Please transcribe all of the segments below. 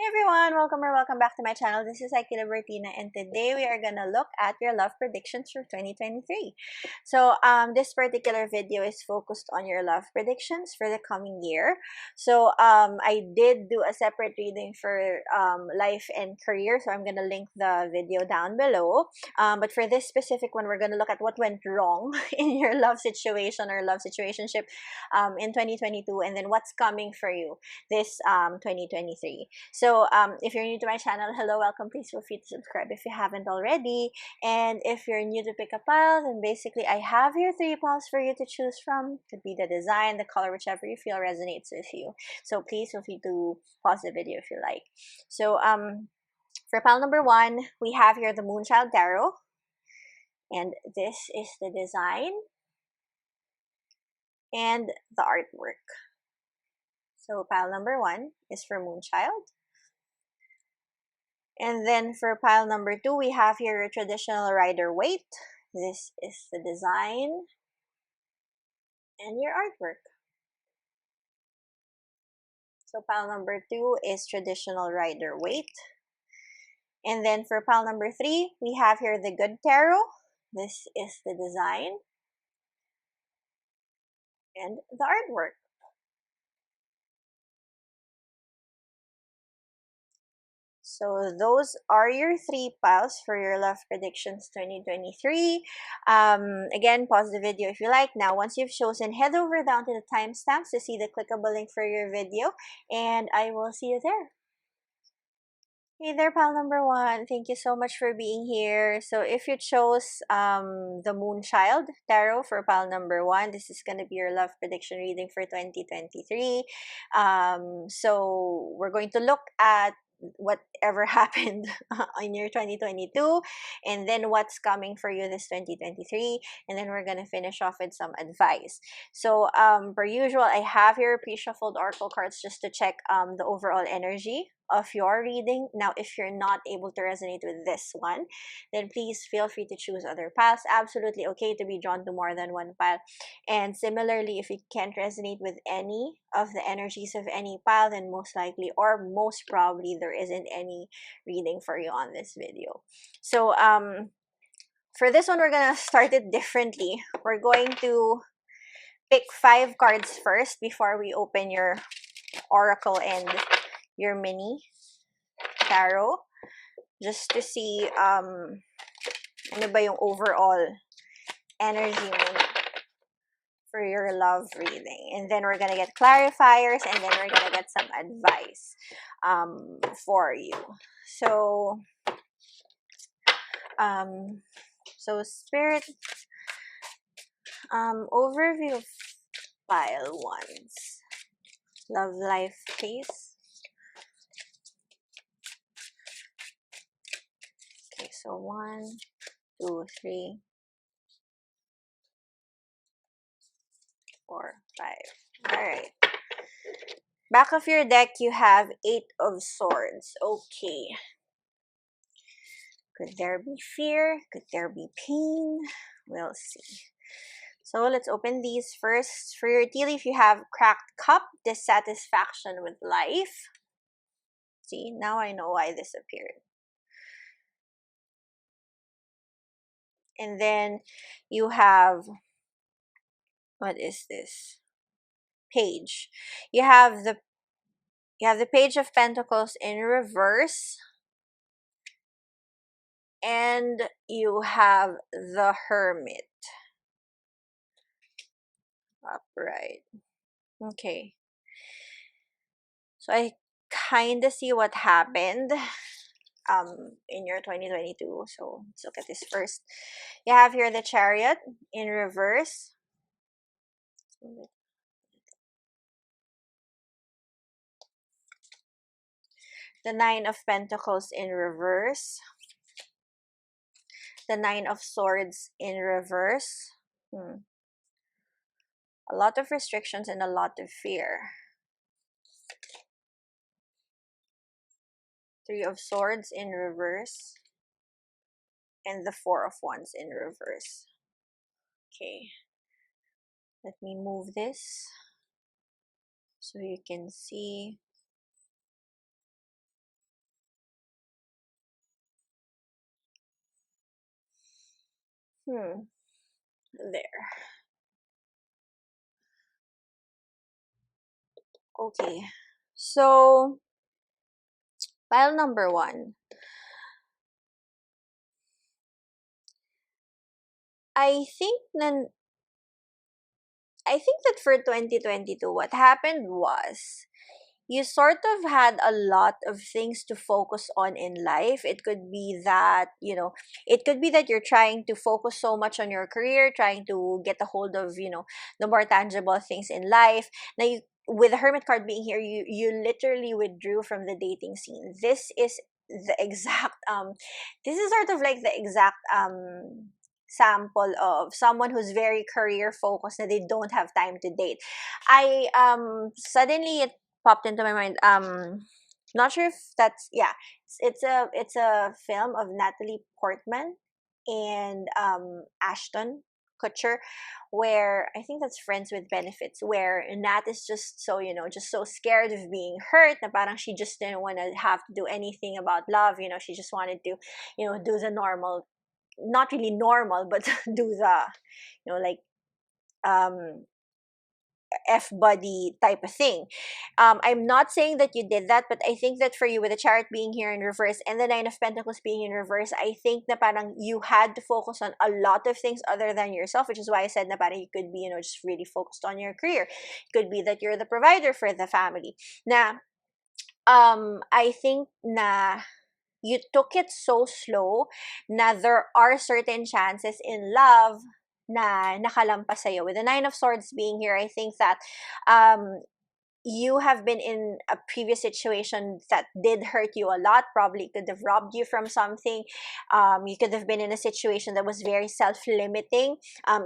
everyone, welcome or welcome back to my channel. This is Psyche Libertina, and today we are gonna look at your love predictions for 2023. So this particular video is focused on your love predictions for the coming year. So I did do a separate reading for life and career, so I'm gonna link the video down below. But for this specific one, we're gonna look at what went wrong in your love situation or love situationship in 2022, and then what's coming for you this 2023. So if you're new to my channel, hello, welcome. Please feel free to subscribe if you haven't already. And if you're new to pick a pile, then basically I have your 3 piles for you to choose from. Could be the design, the color, whichever you feel resonates with you. So please feel free to pause the video if you like. So for pile number 1, we have here the Moonchild Tarot. And this is the design and the artwork. So pile number 1 is for Moonchild. And then for pile number 2, we have here a traditional rider Waite. This is the design and your artwork. So pile number 2 is traditional rider Waite. And then for pile number 3, we have here the Good Tarot. This is the design and the artwork. So those are your 3 piles for your love predictions 2023. Again, pause the video if you like. Now, once you've chosen, head over down to the timestamps to see the clickable link for your video, and I will see you there. Hey there, pile number 1. Thank you so much for being here. So if you chose the Moonchild Tarot for pile number 1, this is going to be your love prediction reading for 2023. So we're going to look at whatever happened in year 2022, and then what's coming for you this 2023, and then we're gonna finish off with some advice. So per usual, I have here pre-shuffled oracle cards just to check the overall energy of your reading. Now, if you're not able to resonate with this one, then please feel free to choose other piles. Absolutely okay to be drawn to more than one pile. And similarly, if you can't resonate with any of the energies of any pile, then most likely or most probably there isn't any reading for you on this video. So for this one, we're gonna start it differently. We're going to pick 5 cards first before we open your oracle and your mini tarot, just to see ano ba yung overall energy mo for your love reading. And then we're gonna get clarifiers, and then we're gonna get some advice for you. So Spirit, overview of pile 1's love life, please. Okay, so 1, 2, 3, 4, 5. All right. Back of your deck, you have 8 of Swords. Okay. Could there be fear? Could there be pain? We'll see. So let's open these first. For your tea leaf, you have Cracked Cup, dissatisfaction with life. See, now I know why this appeared. And then you have, what is this? Page. You have the Page of Pentacles in reverse. And you have the Hermit upright. Okay. So I kind of see what happened in your 2022. So let's look at this first. You have here the Chariot in reverse. The 9 of Pentacles in reverse. The 9 of Swords in reverse. A lot of restrictions and a lot of fear. 3 of Swords in reverse. And the 4 of Wands in reverse. Okay. Let me move this so you can see. Hmm. There. Okay. So, pile number one. I think na I think that for 2022, what happened was you sort of had a lot of things to focus on in life. It could be that, it could be that you're trying to focus so much on your career, trying to get a hold of, the more tangible things in life. Now, with the Hermit card being here, you literally withdrew from the dating scene. The exact, this is sort of like the exact, sample of someone who's very career focused that they don't have time to date. I suddenly it popped into my mind. Not sure if that's, yeah. It's a film of Natalie Portman and Ashton Kutcher, where I think that's Friends with Benefits, where Nat is just so, just so scared of being hurt na parang she just didn't want to have to do anything about love. She just wanted to, do the normal, not really normal, but do the, like, um F body type of thing. I'm not saying that you did that, but I think that for you, with the chariot being here in reverse and the Nine of Pentacles being in reverse, I think na parang you had to focus on a lot of things other than yourself, which is why I said na parang you could be, just really focused on your career. It could be that you're the provider for the family. Na, I think na you took it so slow na there are certain chances in love na nakalampas sa'yo. With the Nine of Swords being here, I think that um, you have been in a previous situation that did hurt you a lot. Probably could have robbed you from something. You could have been in a situation that was very self-limiting,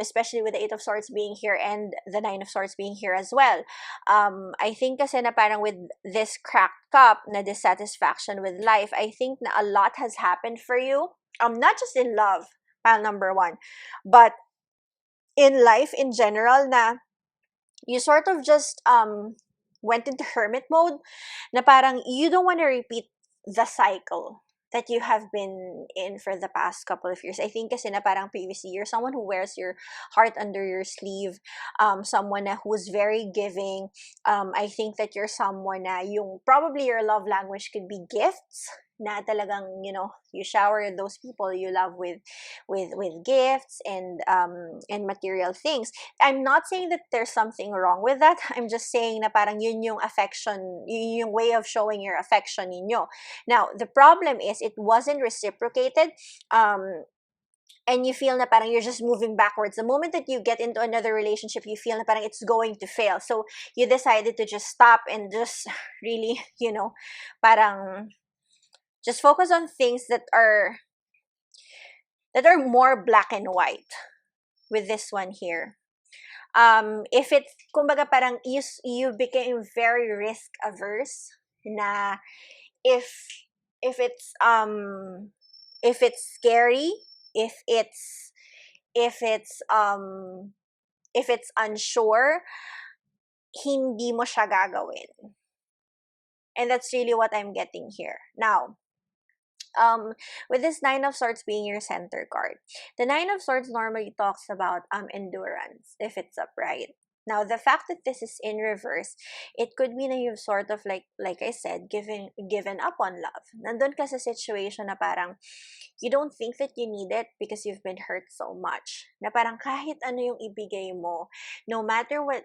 especially with the Eight of Swords being here and the Nine of Swords being here as well. I think kasi na parang with this cracked cup na dissatisfaction with life, I think na a lot has happened for you. Not just in love, pile number one, but in life in general na you sort of just went into hermit mode na parang you don't want to repeat the cycle that you have been in for the past couple of years. I think kasi na parang previously you're someone who wears your heart under your sleeve, someone na who's very giving. I think that you're someone na yung probably your love language could be gifts, na talagang, you shower those people you love with gifts and material things. I'm not saying that there's something wrong with that. I'm just saying na parang yun yung affection, yun yung way of showing your affection ninyo. Now, the problem is it wasn't reciprocated. And you feel na parang you're just moving backwards. The moment that you get into another relationship, you feel na parang it's going to fail. So, you decided to just stop and just really, parang just focus on things that are more black and white with this one here. If it's, kumbaga parang you became very risk averse na if if it's if it's scary, if it's if it's if it's unsure, hindi mo siya gagawin. And that's really what I'm getting here. Now, with this Nine of Swords being your center card, the Nine of Swords normally talks about endurance if it's upright. Now, the fact that this is in reverse, it could mean that you've sort of like I said, given up on love. Nandun ka sa situation na parang you don't think that you need it because you've been hurt so much. Na parang kahit ano yung ibigay mo, no matter what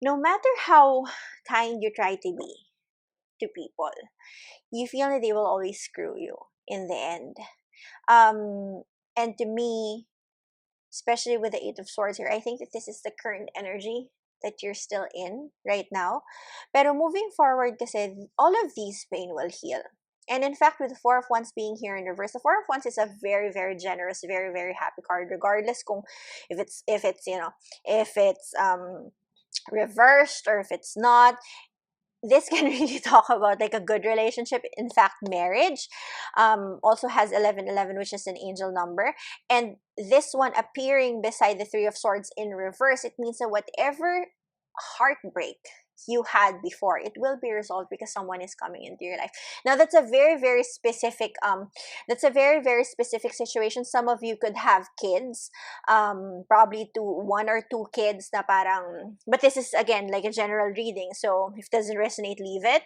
no matter how kind you try to be to people, you feel that they will always screw you in the end. And to me, especially with the Eight of Swords here, I think that this is the current energy that you're still in right now. Pero moving forward kasi, all of these pain will heal. And in fact, with the Four of Wands being here in reverse, the Four of Wands is a very, very generous, very, very happy card, regardless kung if it's reversed or if it's not. This can really talk about like a good relationship. In fact, marriage also has 1111, which is an angel number. And this one appearing beside the Three of Swords in reverse, it means that whatever heartbreak you had before. It will be resolved because someone is coming into your life. Now that's a very, very specific that's a very, very specific situation. Some of you could have kids, probably one or two kids na parang, but this is again like a general reading, so if it doesn't resonate, leave it.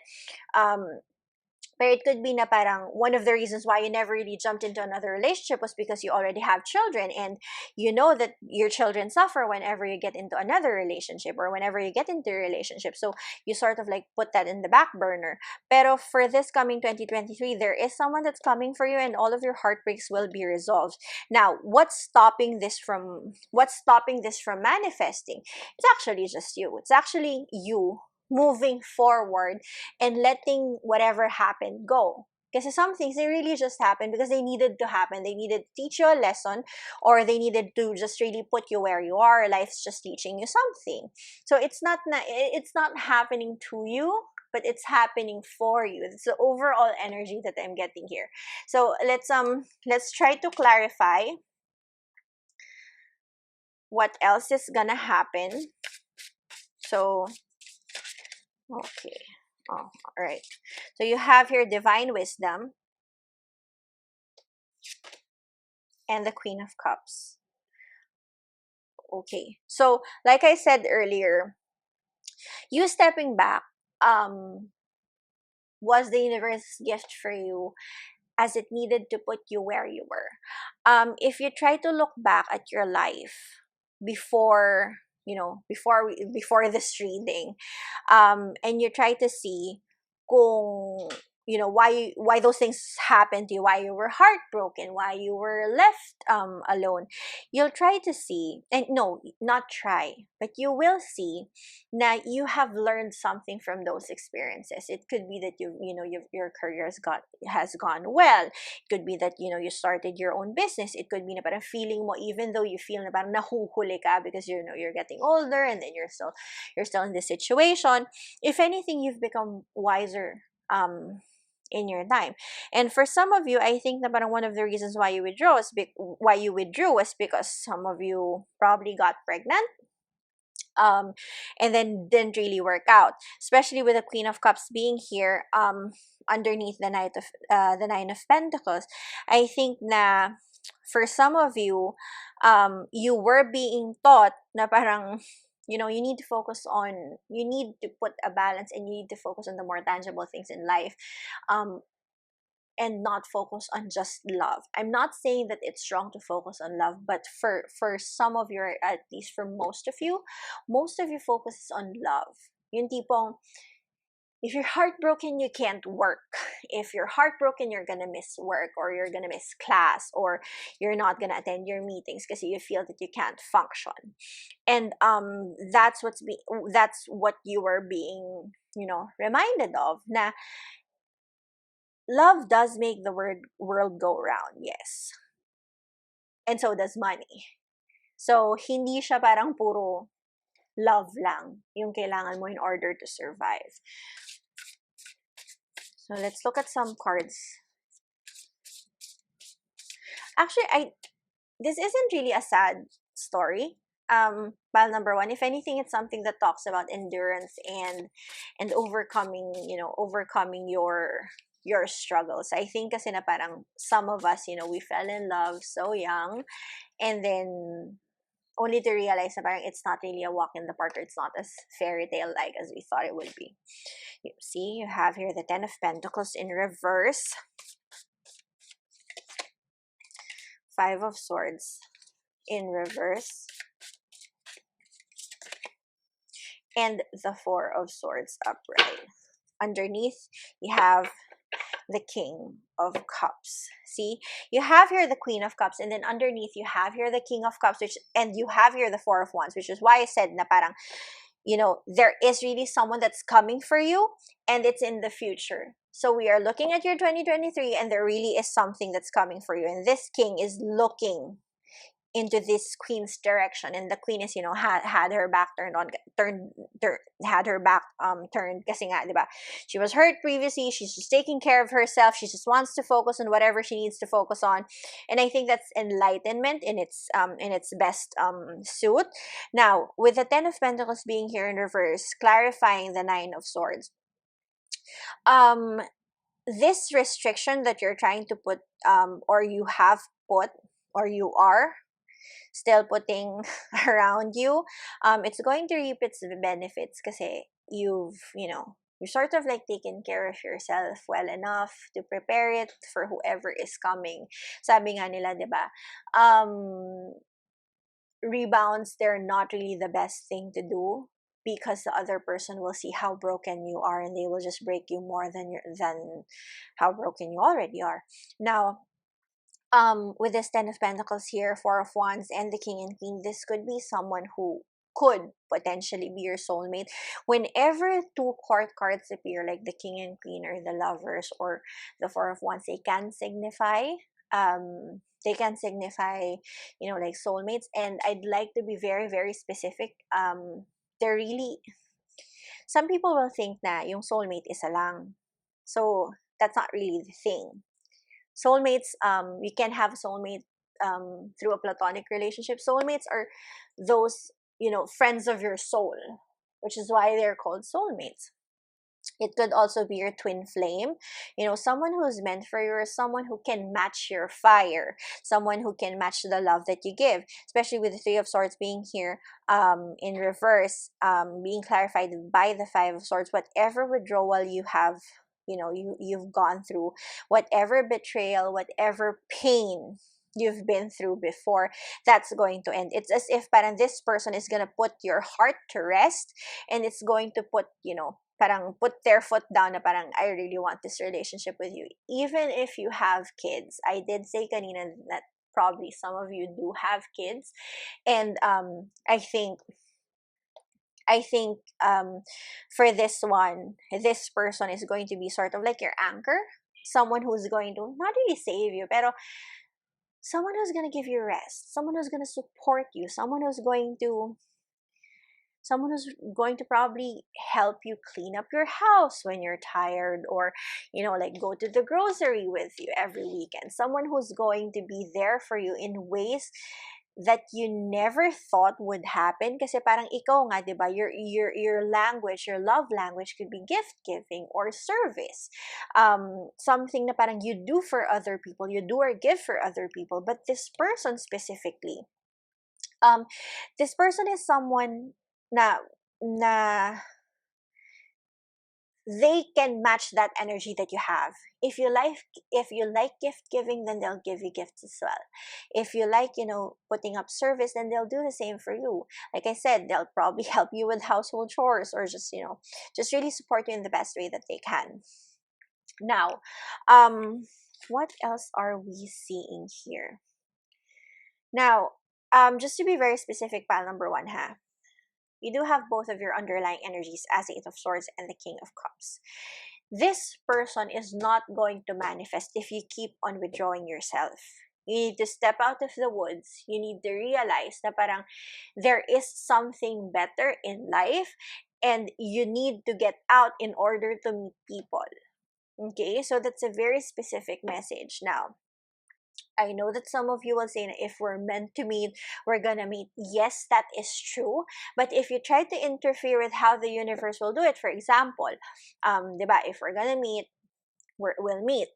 But it could be na parang one of the reasons why you never really jumped into another relationship was because you already have children, and you know that your children suffer whenever you get into another relationship or whenever you get into a relationship. So you sort of like put that in the back burner. Pero for this coming 2023, there is someone that's coming for you, and all of your heartbreaks will be resolved. Now, what's stopping this from manifesting? It's actually just you. It's actually you moving forward and letting whatever happened go. Because some things, they really just happened because they needed to happen. They needed to teach you a lesson, or they needed to just really put you where you are. Life's just teaching you something. So it's not happening to you, but it's happening for you. It's the overall energy that I'm getting here. So let's try to clarify what else is gonna happen. So okay. Oh, all right. So you have here divine wisdom and the Queen of Cups. Okay. So, like I said earlier, you stepping back was the universe's gift for you, as it needed to put you where you were. If you try to look back at your life before, before this reading, and you try to see kung why those things happened to you, why you were heartbroken, why you were left alone, you'll try to see, and no, not try, but you will see that you have learned something from those experiences. It could be that your career has gone well. It could be that you started your own business. It could be na parang feeling mo, even though you feel na parang nahuhuli ka because you're getting older, and then you're still in this situation. If anything, you've become wiser in your time. And for some of you, I think na parang one of the reasons why you withdrew was because some of you probably got pregnant, and then didn't really work out, especially with the Queen of Cups being here underneath the Nine of Pentacles. I think na for some of you, you were being taught na parang you need to you need to put a balance, and you need to focus on the more tangible things in life, and not focus on just love. I'm not saying that it's wrong to focus on love, but for some of you, or at least for most of you focuses on love. Yung tipong, if you're heartbroken, you can't work. If you're heartbroken, you're gonna miss work, or you're gonna miss class, or you're not gonna attend your meetings because you feel that you can't function. And that's what you were being reminded of, na love does make the world go round, yes. And so does money. So, hindi siya parang puro love lang yung kailangan mo in order to survive. So, let's look at some cards. Actually, this isn't really a sad story. Pile number one, if anything, it's something that talks about endurance and overcoming your struggles. I think kasi na parang some of us, we fell in love so young, and then only to realize na parang it's not really a walk in the park, or it's not as fairy tale like as we thought it would be. You see, you have here the Ten of Pentacles in reverse, Five of Swords in reverse, and the Four of Swords upright. Underneath, you have the King of Cups. See, you have here the Queen of Cups, and then underneath you have here the King of Cups, and you have here the Four of Wands, which is why I said na parang, there is really someone that's coming for you, and it's in the future. So we are looking at your 2023, and there really is something that's coming for you, and this King is looking into this queen's direction, and the queen is, had her back had her back turned kasi nga, 'di ba, she was hurt previously, she's just taking care of herself, she just wants to focus on whatever she needs to focus on. And I think that's enlightenment in its best suit. Now, with the 10 of Pentacles being here in reverse, clarifying the 9 of Swords, um this restriction that you're trying to put, or you have put, or you are still putting around you, it's going to reap its benefits kasi you're sort of like taken care of yourself well enough to prepare it for whoever is coming. Sabi nga nila, 'di ba, rebounds, they're not really the best thing to do, because the other person will see how broken you are, and they will just break you more than how broken you already are. Now, with this 10 of Pentacles here, 4 of Wands, and the King and Queen, this could be someone who could potentially be your soulmate. Whenever two court cards appear, like the King and Queen or the Lovers or the 4 of Wands, they can signify, like soulmates. And I'd like to be very, very specific. They're really, some people will think na yung soulmate isa lang. So, that's not really the thing. Soulmates, you can have a soulmate through a platonic relationship. Soulmates are those, friends of your soul, which is why they're called soulmates. It could also be your twin flame, someone who's meant for you, or someone who can match your fire, someone who can match the love that you give, especially with the 3 of Swords being here in reverse, being clarified by the 5 of Swords. Whatever withdrawal you have, you've gone through, whatever betrayal, whatever pain you've been through before, that's going to end. It's as if parang this person is gonna put your heart to rest, and it's going to put, parang put their foot down na parang, I really want this relationship with you. Even if you have kids, I did say kanina that probably some of you do have kids, and I think for this one, this person is going to be sort of like your anchor, someone who's going to not really save you, pero someone who's going to give you rest, someone who's going to support you, someone who's going to probably help you clean up your house when you're tired, or like go to the grocery with you every weekend, someone who's going to be there for you in ways that you never thought would happen. Kasi parang ikaw nga, 'di ba, your language, your love language could be gift giving or service, something na parang you do for other people, you do or give for other people. But this person specifically, this person is someone na they can match that energy that you have. If you like gift giving, then they'll give you gifts as well. If you like, putting up service, then they'll do the same for you. Like I said, they'll probably help you with household chores, or just, just really support you in the best way that they can. Now, what else are we seeing here? Now, just to be very specific, pile number 1, you do have both of your underlying energies as 8 of Swords and the King of Cups. This person is not going to manifest if you keep on withdrawing yourself. You need to step out of the woods. You need to realize na parang there is something better in life, and you need to get out in order to meet people. Okay? So that's a very specific message. Now, I know that some of you will say, if we're meant to meet, we're gonna meet. Yes, that is true. But if you try to interfere with how the universe will do it, for example, diba, if we're gonna meet, we'll meet.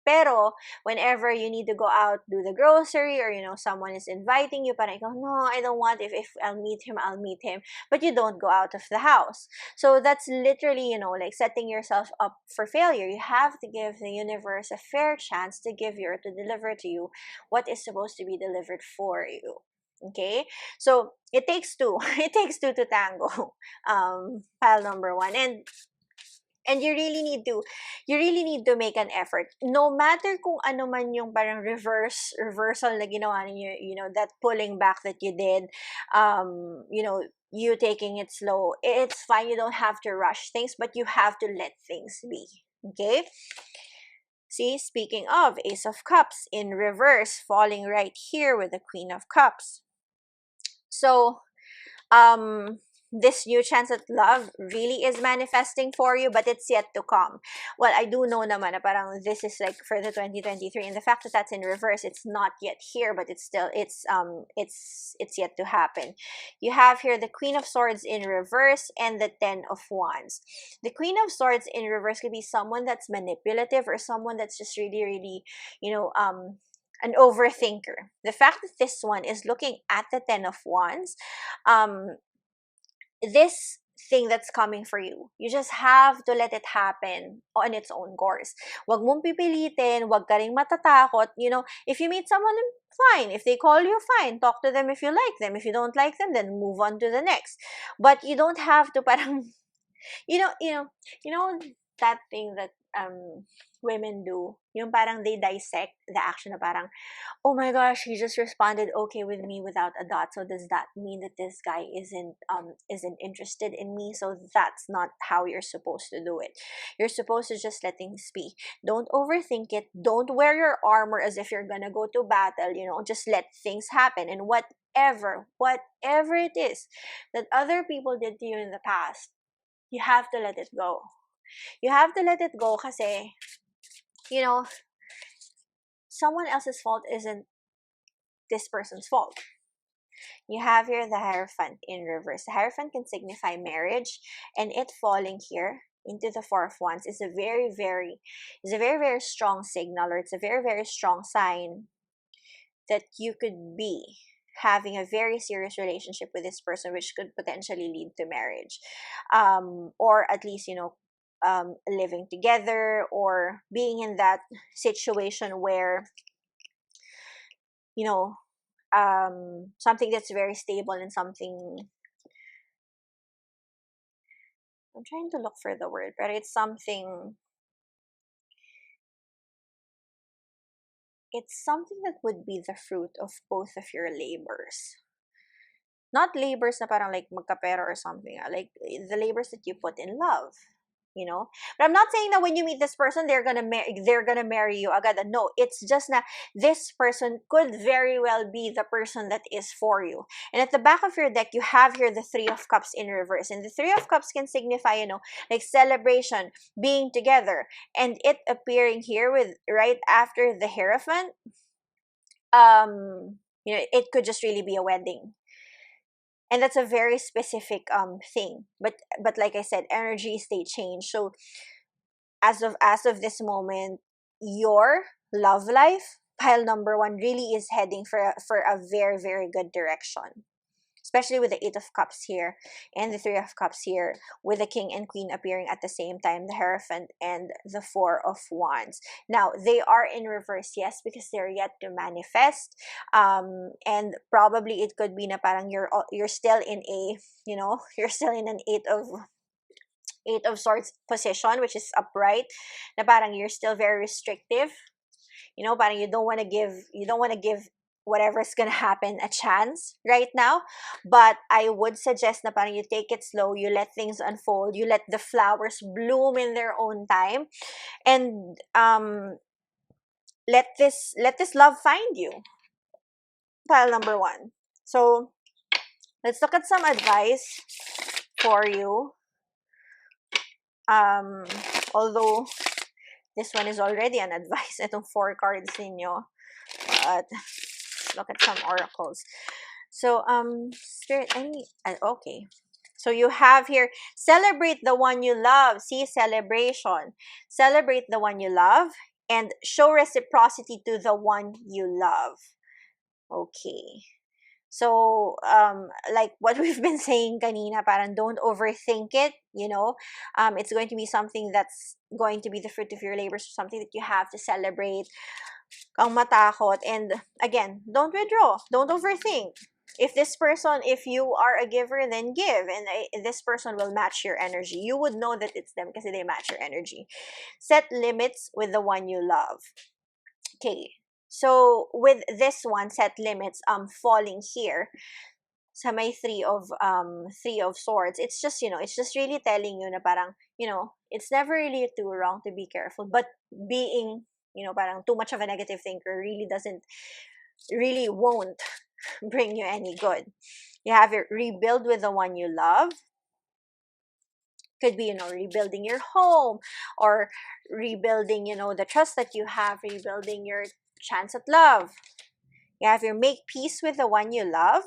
Pero, whenever you need to go out, do the grocery, or, someone is inviting you, parang ikaw, no, I don't want, if I'll meet him, but you don't go out of the house. So, that's literally, like setting yourself up for failure. You have to give the universe a fair chance to give you, or to deliver to you what is supposed to be delivered for you. Okay? So, it takes two. It takes two to tango. Pile number 1. And you really need to make an effort, no matter kung ano man yung parang reversal na ginawa niyo, that pulling back that you did, you taking it slow. It's fine. You don't have to rush things, but you have to let things be. Okay? See, speaking of Ace of Cups in reverse, falling right here with the Queen of Cups. So, um this new chance at love really is manifesting for you, but it's yet to come. Well, I do know naman na parang this is like for the 2023, and the fact that that's in reverse, it's not yet here, but it's still, it's yet to happen. You have here the Queen of Swords in reverse and the Ten of Wands. The Queen of Swords in reverse could be someone that's manipulative, or someone that's just really, really, you know, an overthinker. The fact that this one is looking at the Ten of Wands, um this thing that's coming for you, you just have to let it happen on its own course. Wag mong pipilitin, wag ka ring matatakot. You know, if you meet someone, fine. If they call you, fine. Talk to them if you like them. If you don't like them, then move on to the next. But you don't have to parang, you know that thing that women do, yung parang they dissect the action na parang, oh my gosh, he just responded okay with me without a dot, so does that mean that this guy isn't interested in me? So that's not how you're supposed to do it. You're supposed to just let things be. Don't overthink it. Don't wear your armor as if you're gonna go to battle. Just let things happen. And whatever it is that other people did to you in the past, you have to let it go. You have to let it go kasi, someone else's fault isn't this person's fault. You have here the Hierophant in reverse. The Hierophant can signify marriage, and it falling here into the Four of Wands is a very, very strong signal, or it's a very, very strong sign that you could be having a very serious relationship with this person, which could potentially lead to marriage, or at least living together, or being in that situation where something that's very stable, and something, I'm trying to look for the word, but it's something that would be the fruit of both of your labors. Not labors na parang like magkapera or something, like the labors that you put in love. But I'm not saying that when you meet this person, they're gonna marry you agad. No, it's just that this person could very well be the person that is for you. And at the back of your deck, you have here the Three of Cups in reverse, and the Three of Cups can signify like celebration, being together, and it appearing here with right after the Hierophant. It could just really be a wedding, and that's a very specific thing, but like I said, energies, they change. So as of this moment, your love life, pile number one, really is heading for a very, very good direction, especially with the Eight of Cups here and the Three of Cups here, with the King and Queen appearing at the same time, the Hierophant and the Four of Wands. Now, they are in reverse, yes, because they're yet to manifest. And probably it could be na parang you're still in a, you're still in an Eight of Swords position, which is upright, na parang you're still very restrictive. Parang you don't want to give whatever's gonna happen a chance right now. But I would suggest na parang you take it slow, you let things unfold, you let the flowers bloom in their own time, and let this love find you. Pile number one. So let's look at some advice for you. Although this one is already an advice, itong 4 cards ninyo, but look at some oracles. So Spirit, okay, so you have here, celebrate the one you love. See, celebration. Celebrate the one you love and show reciprocity to the one you love. Okay. So, like what we've been saying kanina, parang don't overthink it, it's going to be something that's going to be the fruit of your labors, something that you have to celebrate. Kang matakot, and again, don't withdraw, don't overthink. If you are a giver, then give, and this person will match your energy. You would know that it's them because they match your energy. Set limits with the one you love. Okay. So with this one, set limits, falling here sa may Three of Swords, it's just really telling you na parang, it's never really too wrong to be careful, but being parang too much of a negative thinker really won't bring you any good. You have your rebuild with the one you love. Could be, rebuilding your home, or rebuilding, the trust that you have, rebuilding your chance at love. You have your make peace with the one you love,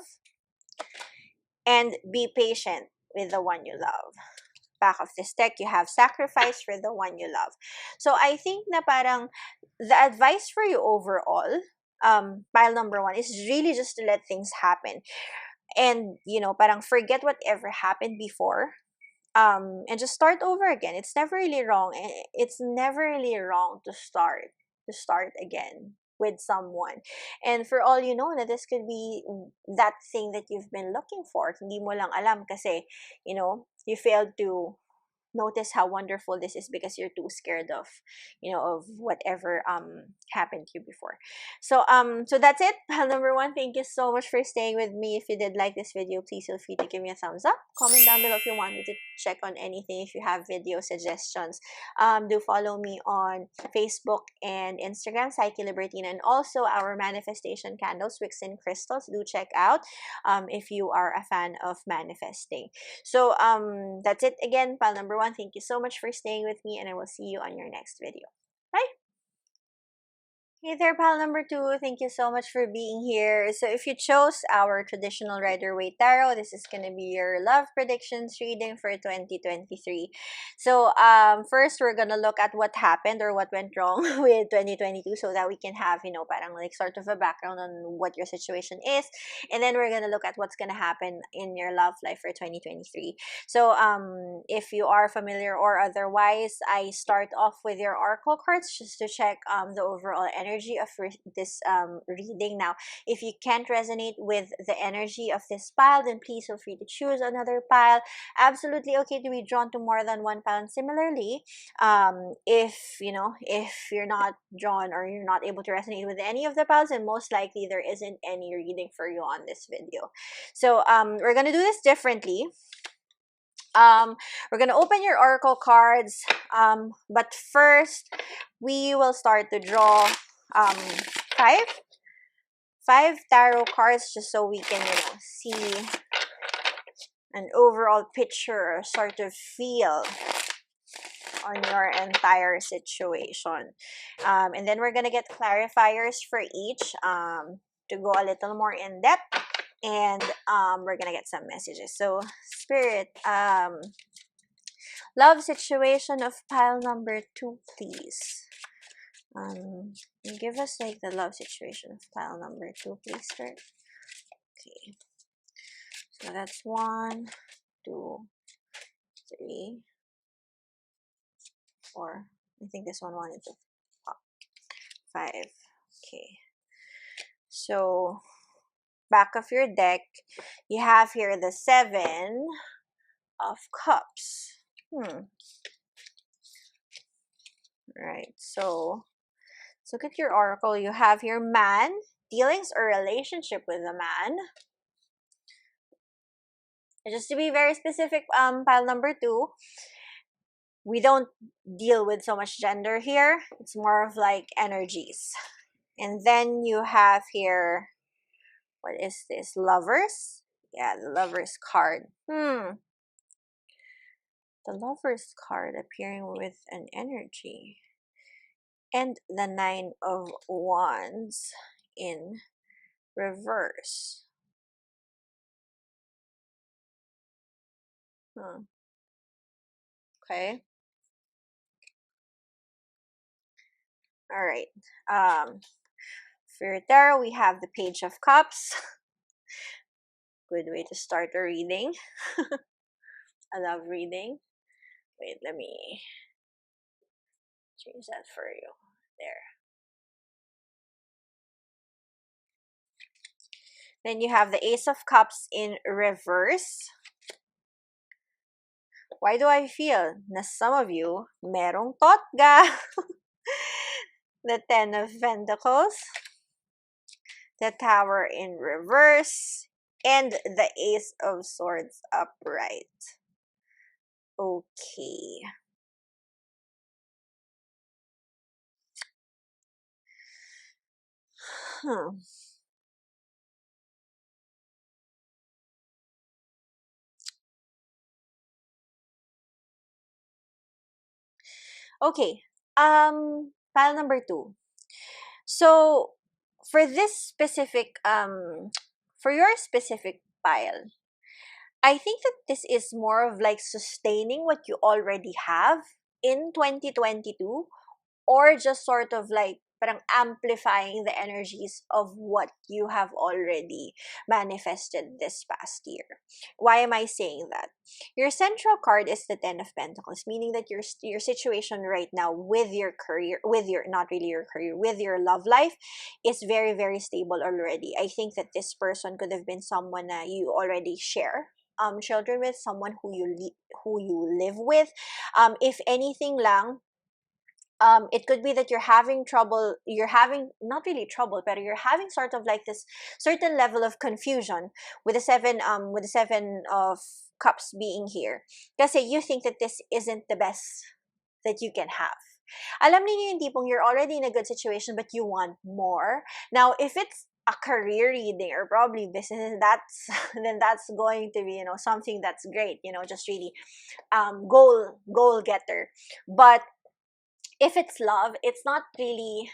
and be patient with the one you love. Back of this deck, you have sacrifice for the one you love. So I think na parang the advice for you overall, pile number one, is really just to let things happen. And, parang forget whatever happened before, and just start over again. It's never really wrong. It's never really wrong to start again with someone. And for all you know, that this could be that thing that you've been looking for. Hindi mo lang alam kasi, you failed to notice how wonderful this is because you're too scared of of whatever happened to you before. So that's it. Number one, thank you so much for staying with me. If you did like this video, please feel free to give me a thumbs up. Comment down below if you want me to check on anything. If you have video suggestions, do follow me on Facebook and Instagram, Psyche Libertina, and also our manifestation candles, wicks and crystals. Do check out if you are a fan of manifesting. So that's it again, pile number one. Thank you so much for staying with me, and I will see you on your next video. Bye! Hey there, pal number two. Thank you so much for being here. So if you chose our traditional Rider-Waite Tarot, this is going to be your love predictions reading for 2023. So first, we're going to look at what happened or what went wrong with 2022 so that we can have, parang like sort of a background on what your situation is. And then we're going to look at what's going to happen in your love life for 2023. So if you are familiar or otherwise, I start off with your oracle cards just to check the overall energy of this reading. Now, if you can't resonate with the energy of this pile, then please feel free to choose another pile. Absolutely okay to be drawn to more than one pile. And similarly, if you're not drawn or you're not able to resonate with any of the piles, then most likely there isn't any reading for you on this video. So we're gonna do this differently. We're gonna open your oracle cards, but first we will start to draw five tarot cards, just so we can see an overall picture or sort of feel on your entire situation. And then we're gonna get clarifiers for each to go a little more in depth, and we're gonna get some messages. So Spirit, love situation of pile number two, please. Give us like the love situation of pile number two, please, Spirit. Okay, so that's 1, 2, 3, 4. I think this one wanted to pop. 5. Okay, so back of your deck, you have here the 7 of Cups. Right, so let's look at your oracle. You have here man, dealings or relationship with a man. And just to be very specific, pile number 2, we don't deal with so much gender here. It's more of like energies. And then you have here, what is this? Lovers? Yeah, the Lovers card. The Lovers card appearing with an energy. And the 9 of Wands in reverse. Okay. All right. For tarot, we have the Page of Cups. Good way to start a reading. I love reading. Wait, let me change that for you. There. Then you have the Ace of Cups in reverse. Why do I feel na some of you merong totga? The 10 of Pentacles, the Tower in reverse, and the Ace of Swords upright. Okay. Hmm. Okay. Pile number two. So for this specific for your specific pile, I think that this is more of like sustaining what you already have in 2022, or just sort of like parang amplifying the energies of what you have already manifested this past year. Why am I saying that? Your central card is the 10 of Pentacles, meaning that your situation right now with your career, with your, not really your career, with your love life is very very stable already. I think that this person could have been someone that you already share children with, someone who you live with. If anything lang, it could be that you're having not really trouble, but you're having sort of like this certain level of confusion with the 7 of cups being here, kasi you think that this isn't the best that you can have. Alam niyo yung tipong you're already in a good situation but you want more. Now if it's a career reading or probably business, that's then that's going to be, something that's great, just really goal getter. But if it's love, it's not really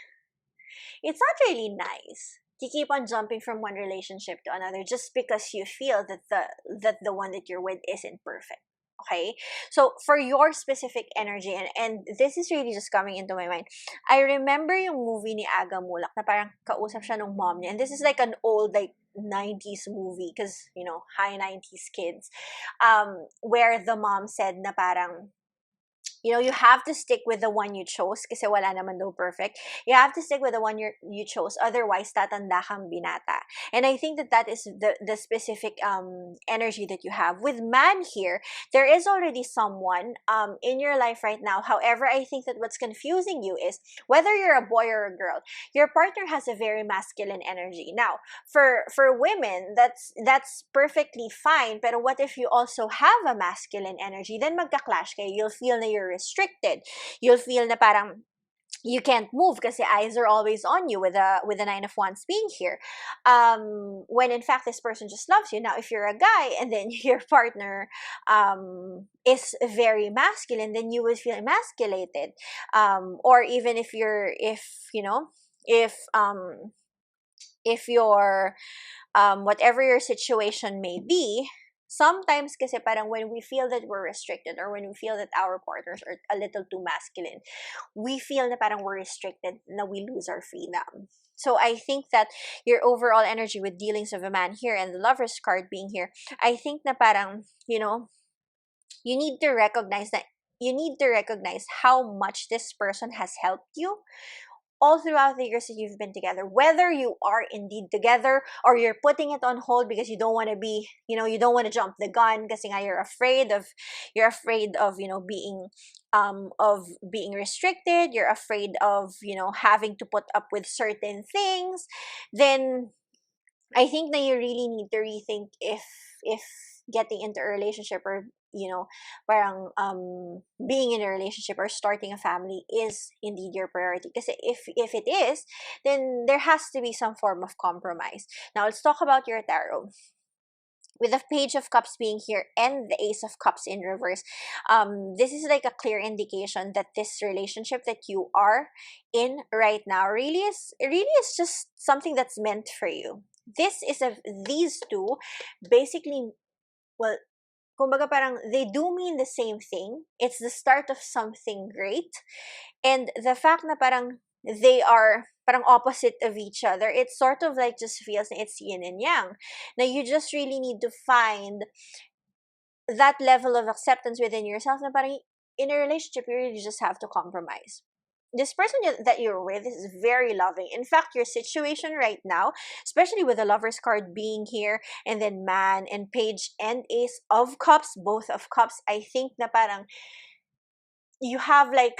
nice to keep on jumping from one relationship to another just because you feel that the one that you're with isn't perfect. Okay? So for your specific energy, and this is really just coming into my mind. I remember yung movie ni Aga Mulak na parang kausap siya ng mom niya. And this is like an old like 90s movie because, high 90s kids. Where the mom said na parang, you have to stick with the one you chose kasi wala naman daw perfect. You have to stick with the one you chose, otherwise tatanda kang binata. And I think that that is the specific energy that you have. With man here, there is already someone in your life right now. However, I think that what's confusing you is whether you're a boy or a girl, your partner has a very masculine energy. Now, for women, that's perfectly fine. But what if you also have a masculine energy? Then magka-clash kayo. You'll feel na you're restricted. You'll feel na parang you can't move because the eyes are always on you with the 9 of Wands being here. When in fact this person just loves you. Now if you're a guy and then your partner is very masculine, then you will feel emasculated. Or even if you're whatever your situation may be, sometimes kasi parang when we feel that we're restricted or when we feel that our partners are a little too masculine, we feel na parang we're restricted, na we lose our freedom. So I think that your overall energy with dealings of a man here and the Lover's card being here, I think na parang, you need to recognize that you need to recognize how much this person has helped you all throughout the years that you've been together, whether you are indeed together or you're putting it on hold because you don't want to be, you don't want to jump the gun kasi nga you're afraid of being restricted, you're afraid of having to put up with certain things. Then I think that you really need to rethink if getting into a relationship, or parang being in a relationship or starting a family is indeed your priority. Because if it is, then there has to be some form of compromise. Now let's talk about your tarot. With the Page of Cups being here and the Ace of Cups in reverse, this is like a clear indication that this relationship that you are in right now really is just something that's meant for you. These two basically, well, kumbaga parang they do mean the same thing. It's the start of something great. And the fact na parang they are parang opposite of each other, it sort of like just feels na it's yin and yang. Now you just really need to find that level of acceptance within yourself na parang in a relationship you really just have to compromise. This person that you're with is very loving. In fact, your situation right now, especially with the Lover's card being here, and then Man and Page and Ace of Cups, both of Cups, I think na parang you have like,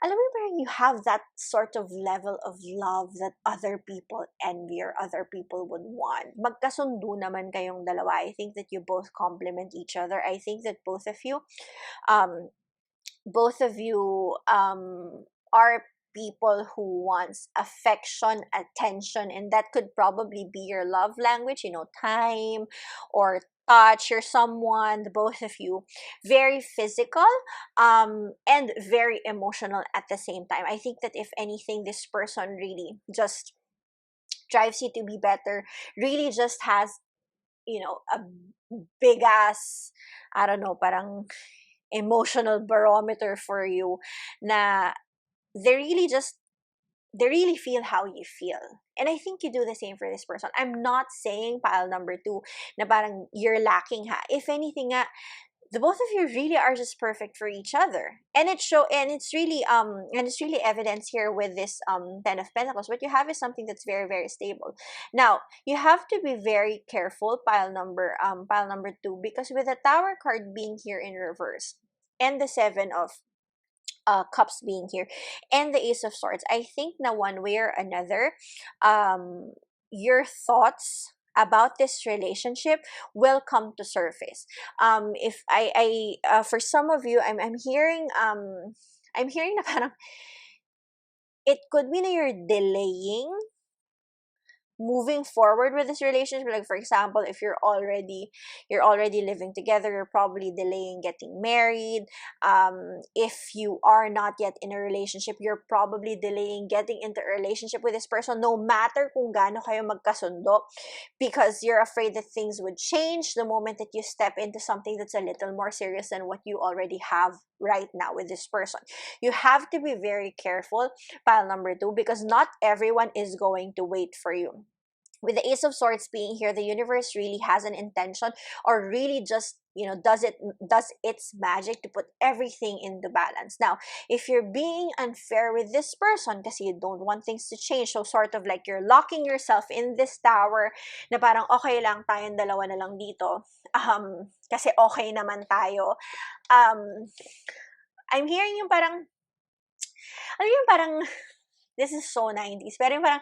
alam mo parang you have that sort of level of love that other people envy or other people would want. Magkasundo naman kayong dalawa. I think that you both complement each other. I think that both of you um, are people who wants affection, attention, and that could probably be your love language, time or touch or someone, the both of you. Very physical, and very emotional at the same time. I think that if anything, this person really just drives you to be better, really just has, a big ass, I don't know, parang emotional barometer for you, na they really just they really feel how you feel. And I think you do the same for this person. I'm not saying pile number two na parang you're lacking ha. If anything nga, the both of you really are just perfect for each other. And it's really evidence here with this 10 of Pentacles. What you have is something that's very, very stable. Now, you have to be very careful, pile number two, because with the Tower card being here in reverse and the Seven of cups being here and the Ace of Swords, I think na one way or another, your thoughts about this relationship will come to surface. If I for some of you, I'm hearing na parang it could be that you're delaying moving forward with this relationship. Like for example, if you're already living together, you're probably delaying getting married. If you are not yet in a relationship, you're probably delaying getting into a relationship with this person, no matter kung gaano kayo magkasundo, because you're afraid that things would change the moment that you step into something that's a little more serious than what you already have right now with this person. You have to be very careful, pile number two, because not everyone is going to wait for you. With the Ace of Swords being here, the universe really has an intention, or really just does its magic to put everything in the balance. Now, if you're being unfair with this person kasi you don't want things to change, so sort of like you're locking yourself in this tower na parang okay lang, tayong dalawa na lang dito, kasi okay naman tayo. I'm hearing yung parang, alam yung parang, this is so 90s, pero yung parang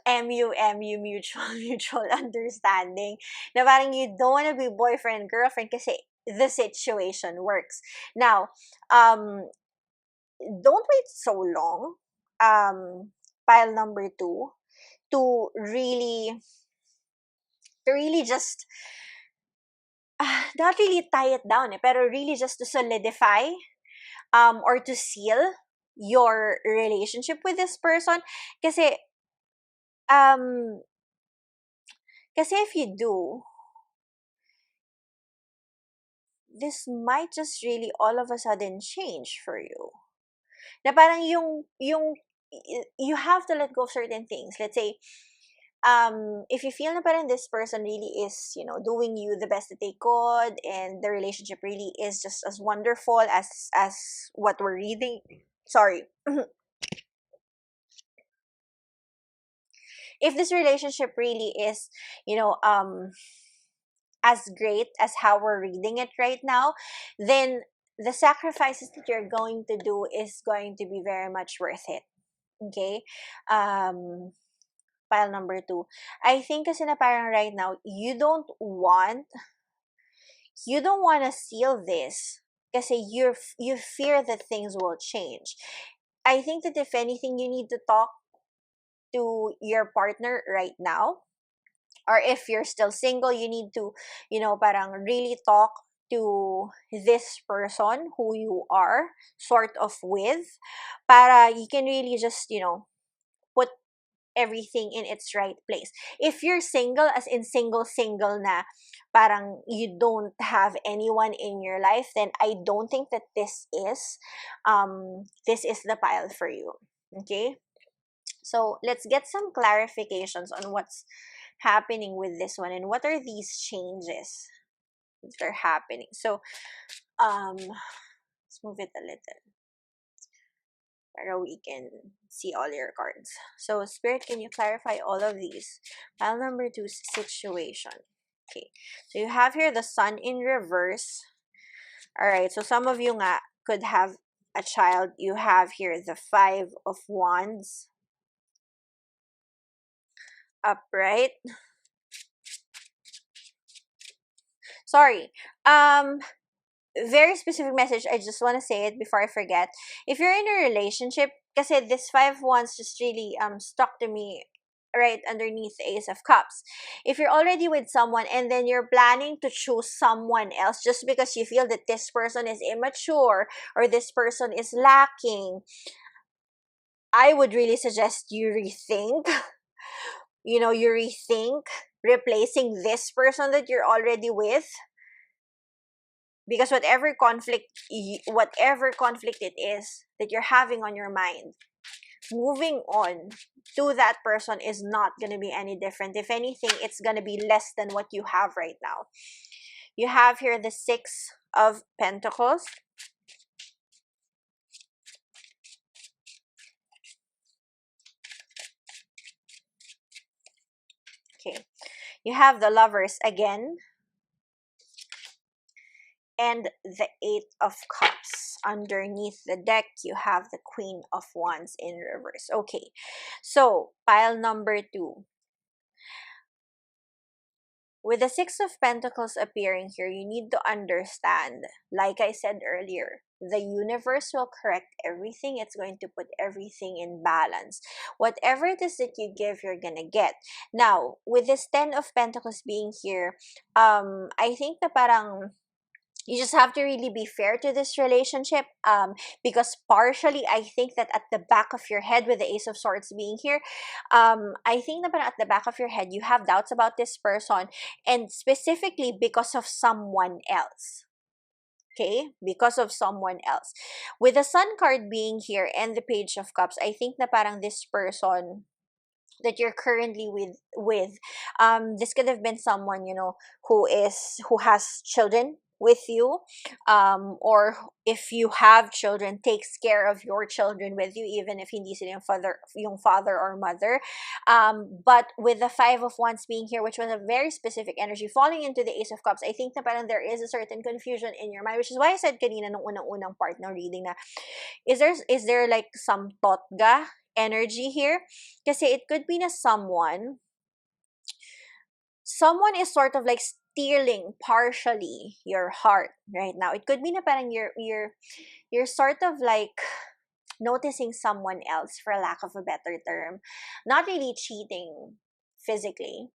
MU, mutual understanding, na parang you don't want to be boyfriend, girlfriend kasi the situation works. Now, don't wait so long, pile number two, to really just, not really tie it down, pero really just to solidify, or to seal your relationship with this person. Kasi, kasi if you do, this might just really all of a sudden change for you. Na parang you have to let go of certain things. Let's say, if you feel na parang this person really is, doing you the best that they could, and the relationship really is just as wonderful as what we're reading. Sorry. If this relationship really is, as great as how we're reading it right now, then the sacrifices that you're going to do is going to be very much worth it. Okay? Pile number two. I think kasi na parang right now, you don't want to seal this kasi you fear that things will change. I think that if anything, you need to talk to your partner right now. Or if you're still single, you need to, parang really talk to this person who you are sort of with, para you can really just, put everything in its right place. If you're single, as in single na, parang you don't have anyone in your life, then I don't think that this is the pile for you. Okay? So let's get some clarifications on what's happening with this one and what are these changes that are happening. So let's move it a little so we can see all your cards. So Spirit, can you clarify all of these? Pile number two, situation. Okay, so you have here the Sun in reverse. All right, so some of you nga could have a child. You have here the Five of Wands upright. Sorry. very specific message. I just want to say it before I forget. If you're in a relationship, kasi this five of wands just really stuck to me right underneath the ace of cups. If you're already with someone and then you're planning to choose someone else just because you feel that this person is immature or this person is lacking, I would really suggest you rethink. You rethink replacing this person that you're already with, because whatever conflict it is that you're having on your mind, moving on to that person is not going to be any different. If anything, it's going to be less than what you have right now. You have here the Six of Pentacles. Okay. You have the Lovers again, and the Eight of Cups. Underneath the deck, you have the Queen of Wands in reverse. Okay, so pile number 2. With the Six of Pentacles appearing here, you need to understand, like I said earlier, the universe will correct everything. It's going to put everything in balance. Whatever it is that you give, you're gonna get. Now, with this Ten of Pentacles being here, I think na parang you just have to really be fair to this relationship, because partially I think that at the back of your head, with the Ace of Swords being here, I think that at the back of your head you have doubts about this person, and specifically because of someone else. Okay, because of someone else. With the Sun card being here and the Page of Cups, I think na parang this person that you're currently with this could have been someone, who has children with you, or if you have children, takes care of your children with you, even if hindi sila yung father or mother. But with the Five of Wands being here, which was a very specific energy, falling into the Ace of Cups, I think na parang there is a certain confusion in your mind, which is why I said kanina nung unang part ng reading na, is there like some totga energy here? Kasi it could be na someone is sort of like stealing partially your heart right now. It could be na parang you're sort of like noticing someone else, for lack of a better term. Not really cheating physically,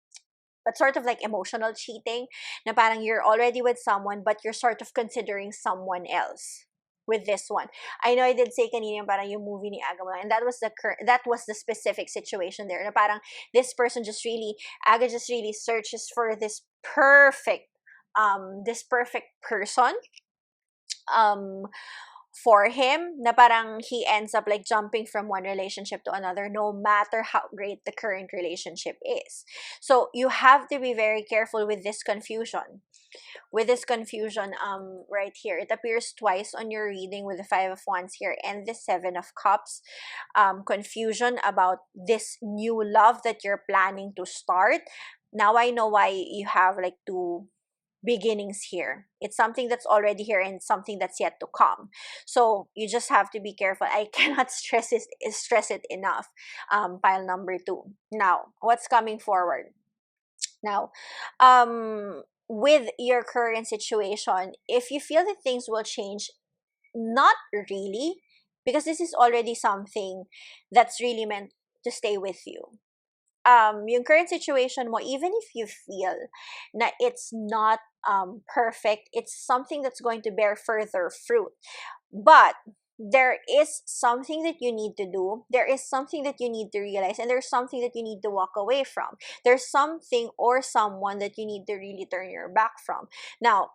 but sort of like emotional cheating, na parang you're already with someone but you're sort of considering someone else with this one. I know I did say kanina parang yung movie ni Aga, and that was the specific situation there. Na parang this person just really, Aga just really searches for this perfect person for him, na parang he ends up like jumping from one relationship to another, no matter how great the current relationship is. So you have to be very careful with this confusion. Right here, it appears twice on your reading with the Five of Wands here and the Seven of Cups. Confusion about this new love that you're planning to start. Now I know why you have like two beginnings here. It's something that's already here and something that's yet to come. So you just have to be careful. I cannot stress it enough. Pile number 2. Now, what's coming forward? Now, with your current situation, if you feel that things will change, not really, because this is already something that's really meant to stay with you. Yung current situation mo, even if you feel na it's not perfect, it's something that's going to bear further fruit. But there is something that you need to do. There is something that you need to realize, and there's something that you need to walk away from. There's something or someone that you need to really turn your back from. Now,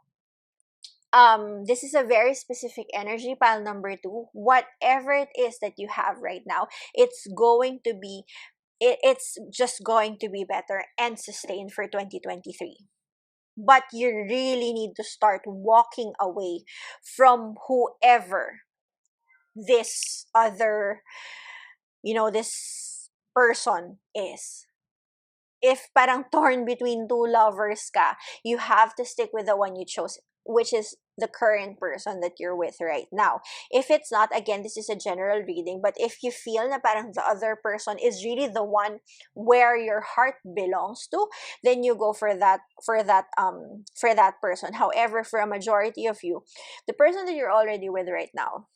this is a very specific energy, pile number 2. Whatever it is that you have right now, it's just going to be better and sustained for 2023. But you really need to start walking away from whoever this other, this person is. If parang torn between two lovers ka, you have to stick with the one you chose, which is the current person that you're with right now. If it's not, again, this is a general reading, but if you feel na parang the other person is really the one where your heart belongs to, then you go for that person. However, for a majority of you, the person that you're already with right now,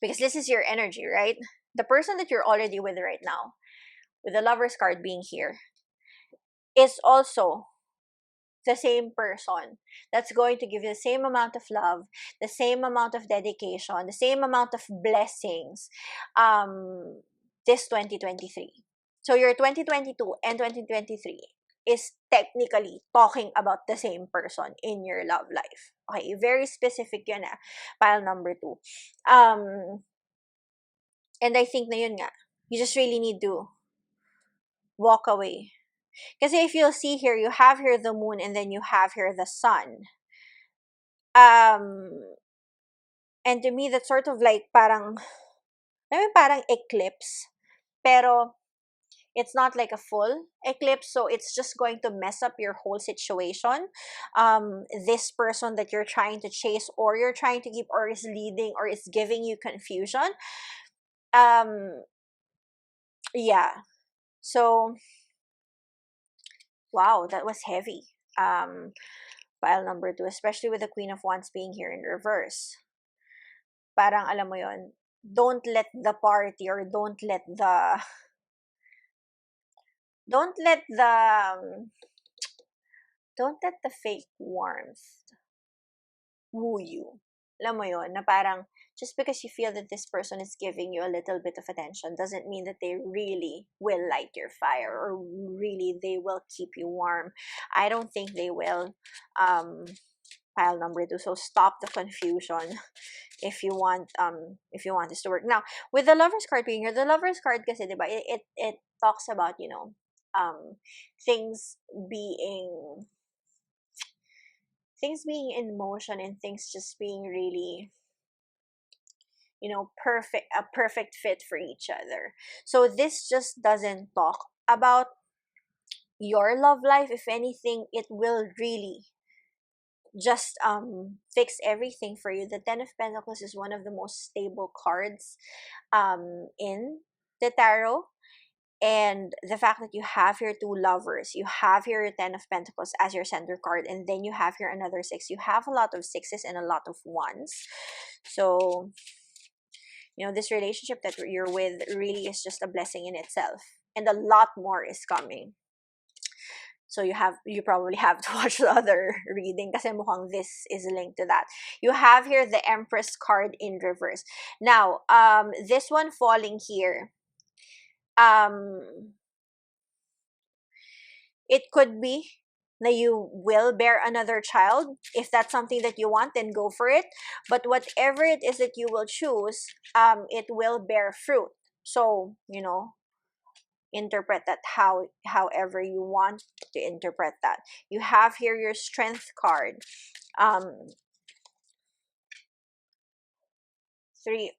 because this is your energy, right? The person that you're already with right now, with the Lover's card being here, is also the same person that's going to give you the same amount of love, the same amount of dedication, the same amount of blessings, this 2023. So your 2022 and 2023 is technically talking about the same person in your love life. Okay, very specific yun pile number 2. And I think na yun nga, you just really need to walk away. Kasi if you'll see here, you have here the moon and then you have here the sun. Um, and to me, that's sort of like parang eclipse. Pero it's not like a full eclipse, so it's just going to mess up your whole situation. This person that you're trying to chase or you're trying to keep or is leading or is giving you confusion. Yeah. So, wow, that was heavy. Pile number 2, especially with the Queen of Wands being here in reverse. Parang alam mo yon, don't let the party or don't let the don't let the fake warmth woo you. Alam mo yon, na parang just because you feel that this person is giving you a little bit of attention doesn't mean that they really will light your fire or really they will keep you warm. I don't think they will. Pile number 2. So stop the confusion if you want this to work. Now, with the Lover's card being here, the Lover's card kasi, diba, it talks about, things being in motion and things just being really, a perfect fit for each other. So this just doesn't talk about your love life. If anything, it will really just fix everything for you. The Ten of Pentacles is one of the most stable cards in the tarot. And the fact that you have here 2 lovers, you have here your Ten of Pentacles as your center card, and then you have here another 6. You have a lot of 6s and a lot of 1s. So, this relationship that you're with really is just a blessing in itself. And a lot more is coming. So you probably have to watch the other reading kasi mukhang this is linked to that. You have here the Empress card in reverse. Now, this one falling here, it could be that you will bear another child. If that's something that you want, then go for it. But whatever it is that you will choose, it will bear fruit. So, interpret that however you want to interpret that. You have here your Strength card. 3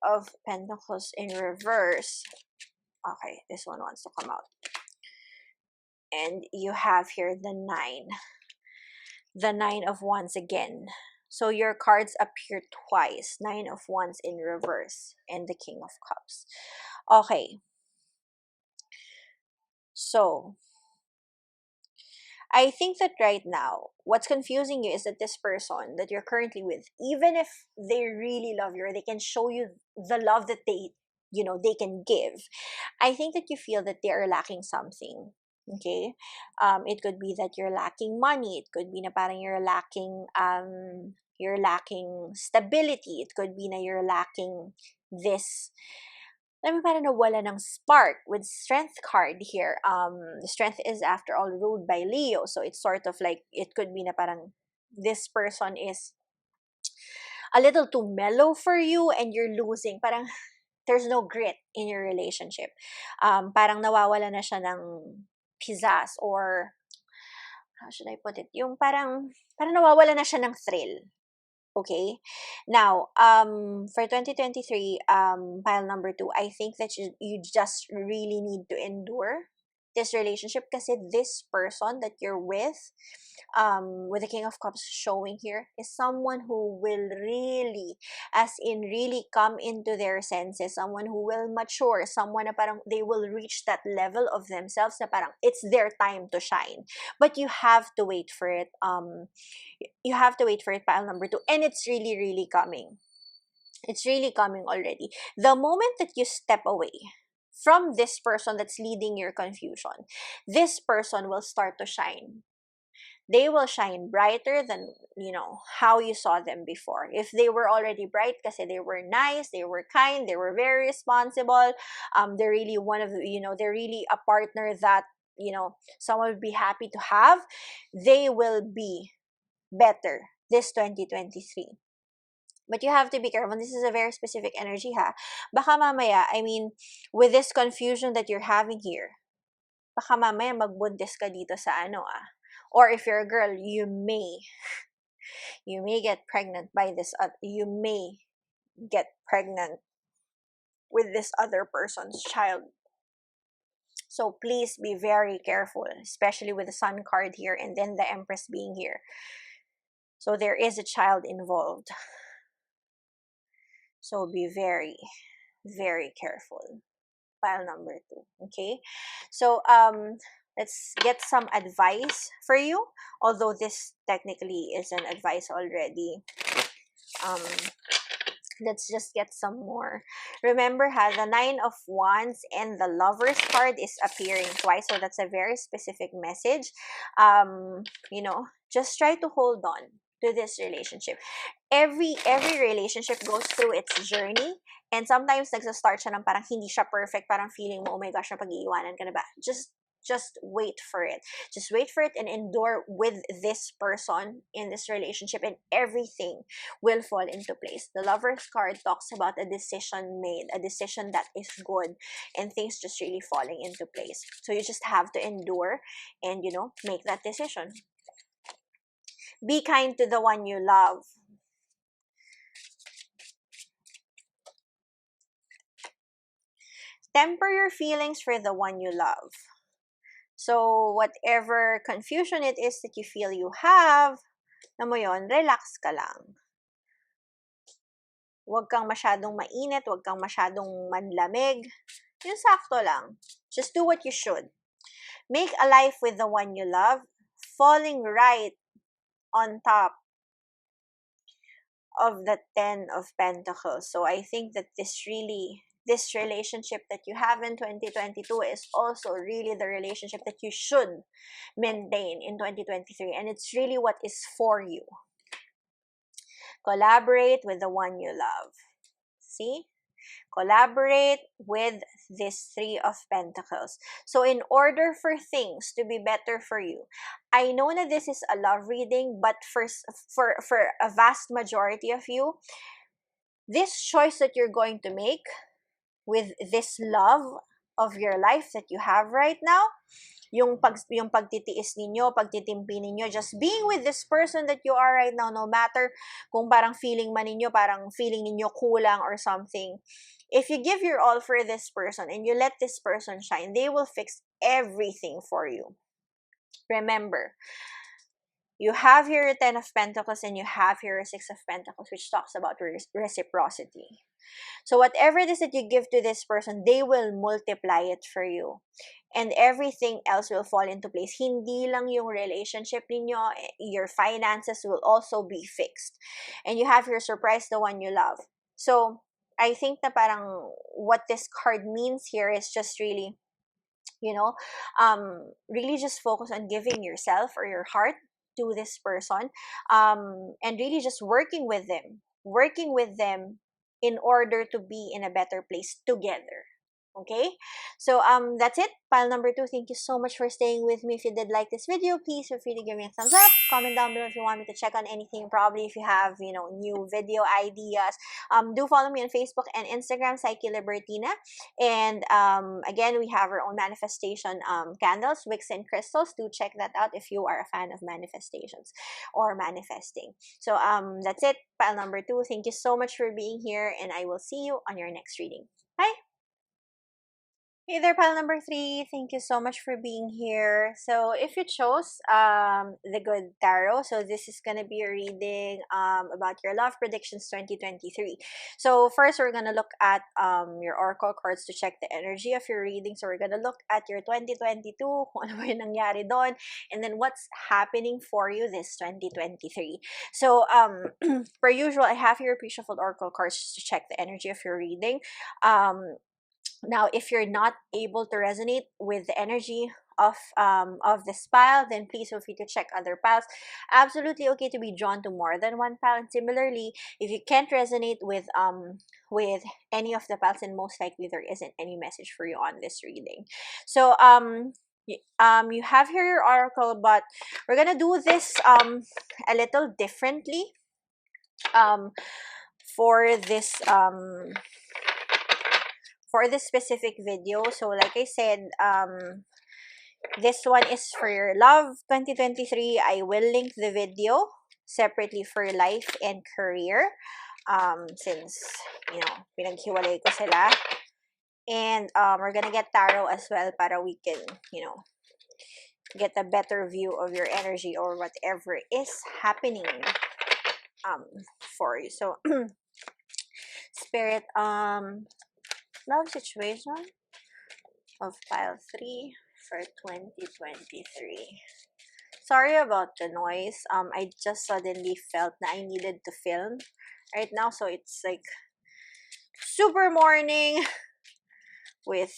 of Pentacles in reverse. Okay, this one wants to come out. And you have here the 9. The 9 of Wands again. So your cards appear twice. 9 of Wands in reverse and the King of Cups. Okay. So, I think that right now, what's confusing you is that this person that you're currently with, even if they really love you or they can show you the love that they can give, I think that you feel that they are lacking something. Okay? It could be that you're lacking money. It could be na parang you're lacking stability. It could be na you're lacking this. Alam mo, parang nawala ng spark with Strength card here. The Strength is, after all, ruled by Leo. So it's sort of like, it could be na parang this person is a little too mellow for you and you're losing. Parang there's no grit in your relationship. Parang nawawala na siya ng pizzazz, or how should I put it? Yung parang nawawala na siya ng thrill. Okay. Now, for 2023, pile number 2, I think that you just really need to endure this relationship kasi this person that you're with the King of Cups showing here, is someone who will really, as in really come into their senses, someone who will mature, someone na parang they will reach that level of themselves na parang it's their time to shine. But you have to wait for it. You have to wait for it, pile number 2, and it's really, really coming. It's really coming already. The moment that you step away from this person that's leading your confusion, this person will start to shine. They will shine brighter than, how you saw them before. If they were already bright kasi they were nice, they were kind, they were very responsible, they're really one of the, they're really a partner that, someone would be happy to have, they will be better this 2023. But you have to be careful. This is a very specific energy, ha? Baka mamaya, with this confusion that you're having here, baka mamaya magbuntis ka dito sa or if you're a girl, you may get pregnant by this, you may get pregnant with this other person's child. So please be very careful, especially with the Sun card here and then the Empress being here. So there is a child involved. So be very, very careful. Pile number 2. Okay? So let's get some advice for you. Although this technically is an advice already. Let's just get some more. Remember, the 9 of Wands and the Lovers card is appearing twice, so that's a very specific message. Just try to hold on to this relationship. Every relationship goes through its journey, and sometimes nagsa-start siya ng parang hindi siya perfect, parang feeling mo, oh my gosh, napag-iiwanan ka na ba? Just wait for it. Just wait for it and endure with this person in this relationship, and everything will fall into place. The Lover's card talks about a decision made, a decision that is good, and things just really falling into place. So you just have to endure and, make that decision. Be kind to the one you love. Temper your feelings for the one you love. So, whatever confusion it is that you feel you have, alam mo yun, relax ka lang. Huwag kang masyadong mainit, huwag kang masyadong manlamig. Yung sakto lang. Just do what you should. Make a life with the one you love, falling right on top of the 10 of Pentacles. So, I think that this relationship that you have in 2022 is also really the relationship that you should maintain in 2023. And it's really what is for you. Collaborate with the one you love. See? Collaborate with this 3 of Pentacles. So in order for things to be better for you, I know that this is a love reading, but for a vast majority of you, this choice that you're going to make with this love of your life that you have right now, yung pagtitiis ninyo, pagtitimpi ninyo, just being with this person that you are right now, no matter kung parang feeling man ninyo, parang feeling ninyo kulang or something. If you give your all for this person and you let this person shine, they will fix everything for you. Remember, you have here a 10 of Pentacles and you have here a 6 of Pentacles, which talks about reciprocity. So whatever it is that you give to this person, they will multiply it for you. And everything else will fall into place. Hindi lang yung relationship ninyo, your finances will also be fixed. And you have here surprise the one you love. So, I think na parang what this card means here is just really, really just focus on giving yourself or your heart to this person, and really just working with them in order to be in a better place together. Okay, so that's it. Pile number 2, thank you so much for staying with me. If you did like this video, please feel free to give me a thumbs up. Comment down below if you want me to check on anything. Probably if you have, new video ideas. Do follow me on Facebook and Instagram, Psyche Libertina. And again, we have our own manifestation candles, wicks, and crystals. Do check that out if you are a fan of manifestations or manifesting. So that's it. Pile number 2. Thank you so much for being here, and I will see you on your next reading. Bye! Hey there, pile number three. Thank you so much for being here. So, if you chose the Good Tarot, so this is gonna be a reading about your love predictions 2023. So, first we're gonna look at your oracle cards to check the energy of your reading. So, we're gonna look at your 2022, kung ano ba yung nangyari doon, and then what's happening for you this 2023. So, per usual, I have here pre-shuffled oracle cards to check the energy of your reading. Now, if you're not able to resonate with the energy of this pile, then please feel free to check other piles. Absolutely okay to be drawn to more than one pile. And similarly, if you can't resonate with any of the piles, then most likely there isn't any message for you on this reading. So you have here your oracle, but we're gonna do this a little differently um for this specific video. So like I said, this one is for your love 2023. I will link the video separately for life and career, since pinaghiwalay ko sila. And we're gonna get tarot as well para we can get a better view of your energy or whatever is happening for you. So spirit, love situation of pile 3 for 2023. Sorry about the noise. I just suddenly felt that I needed to film right now, so it's like super morning with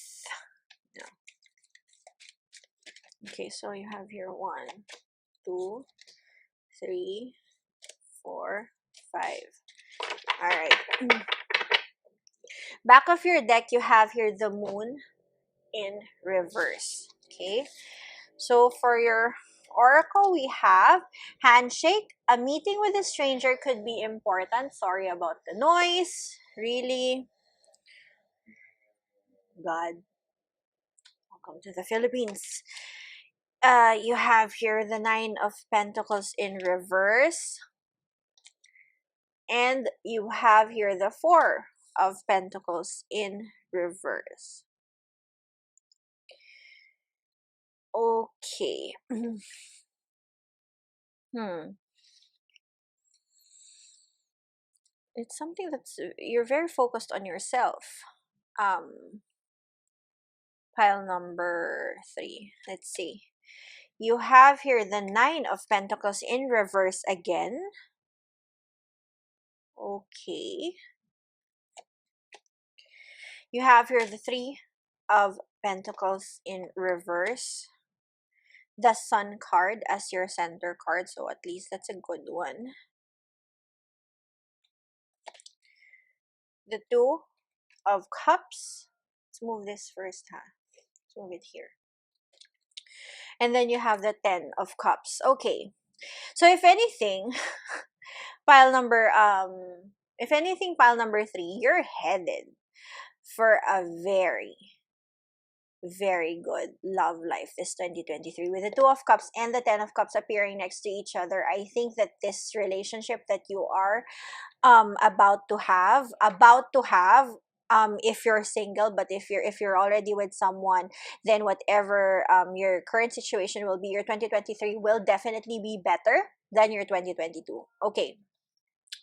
okay, so you have here 1, 2, 3, 4, 5. All right. Back of your deck, you have here the moon in reverse. Okay, so for your oracle, we have handshake. A meeting with a stranger could be important. Sorry about the noise. Really, God, welcome to the Philippines. You have here the 9 of Pentacles in reverse, and you have here the 4 of Pentacles in reverse. Okay. It's something that's you're very focused on yourself. Pile number 3. Let's see. You have here the 9 of Pentacles in reverse again. Okay. You have here the 3 of Pentacles in reverse. The Sun card as your center card, so at least that's a good one. The 2 of Cups. Let's move this first, Let's move it here. And then you have the 10 of Cups. Okay. So if anything, pile number pile number 3, you're headed for a very, very good love life this 2023 with the 2 of Cups and the 10 of Cups appearing next to each other. I think that this relationship that you are about to have if you're single, but if you're already with someone, then whatever your current situation will be, your 2023 will definitely be better than your 2022. Okay,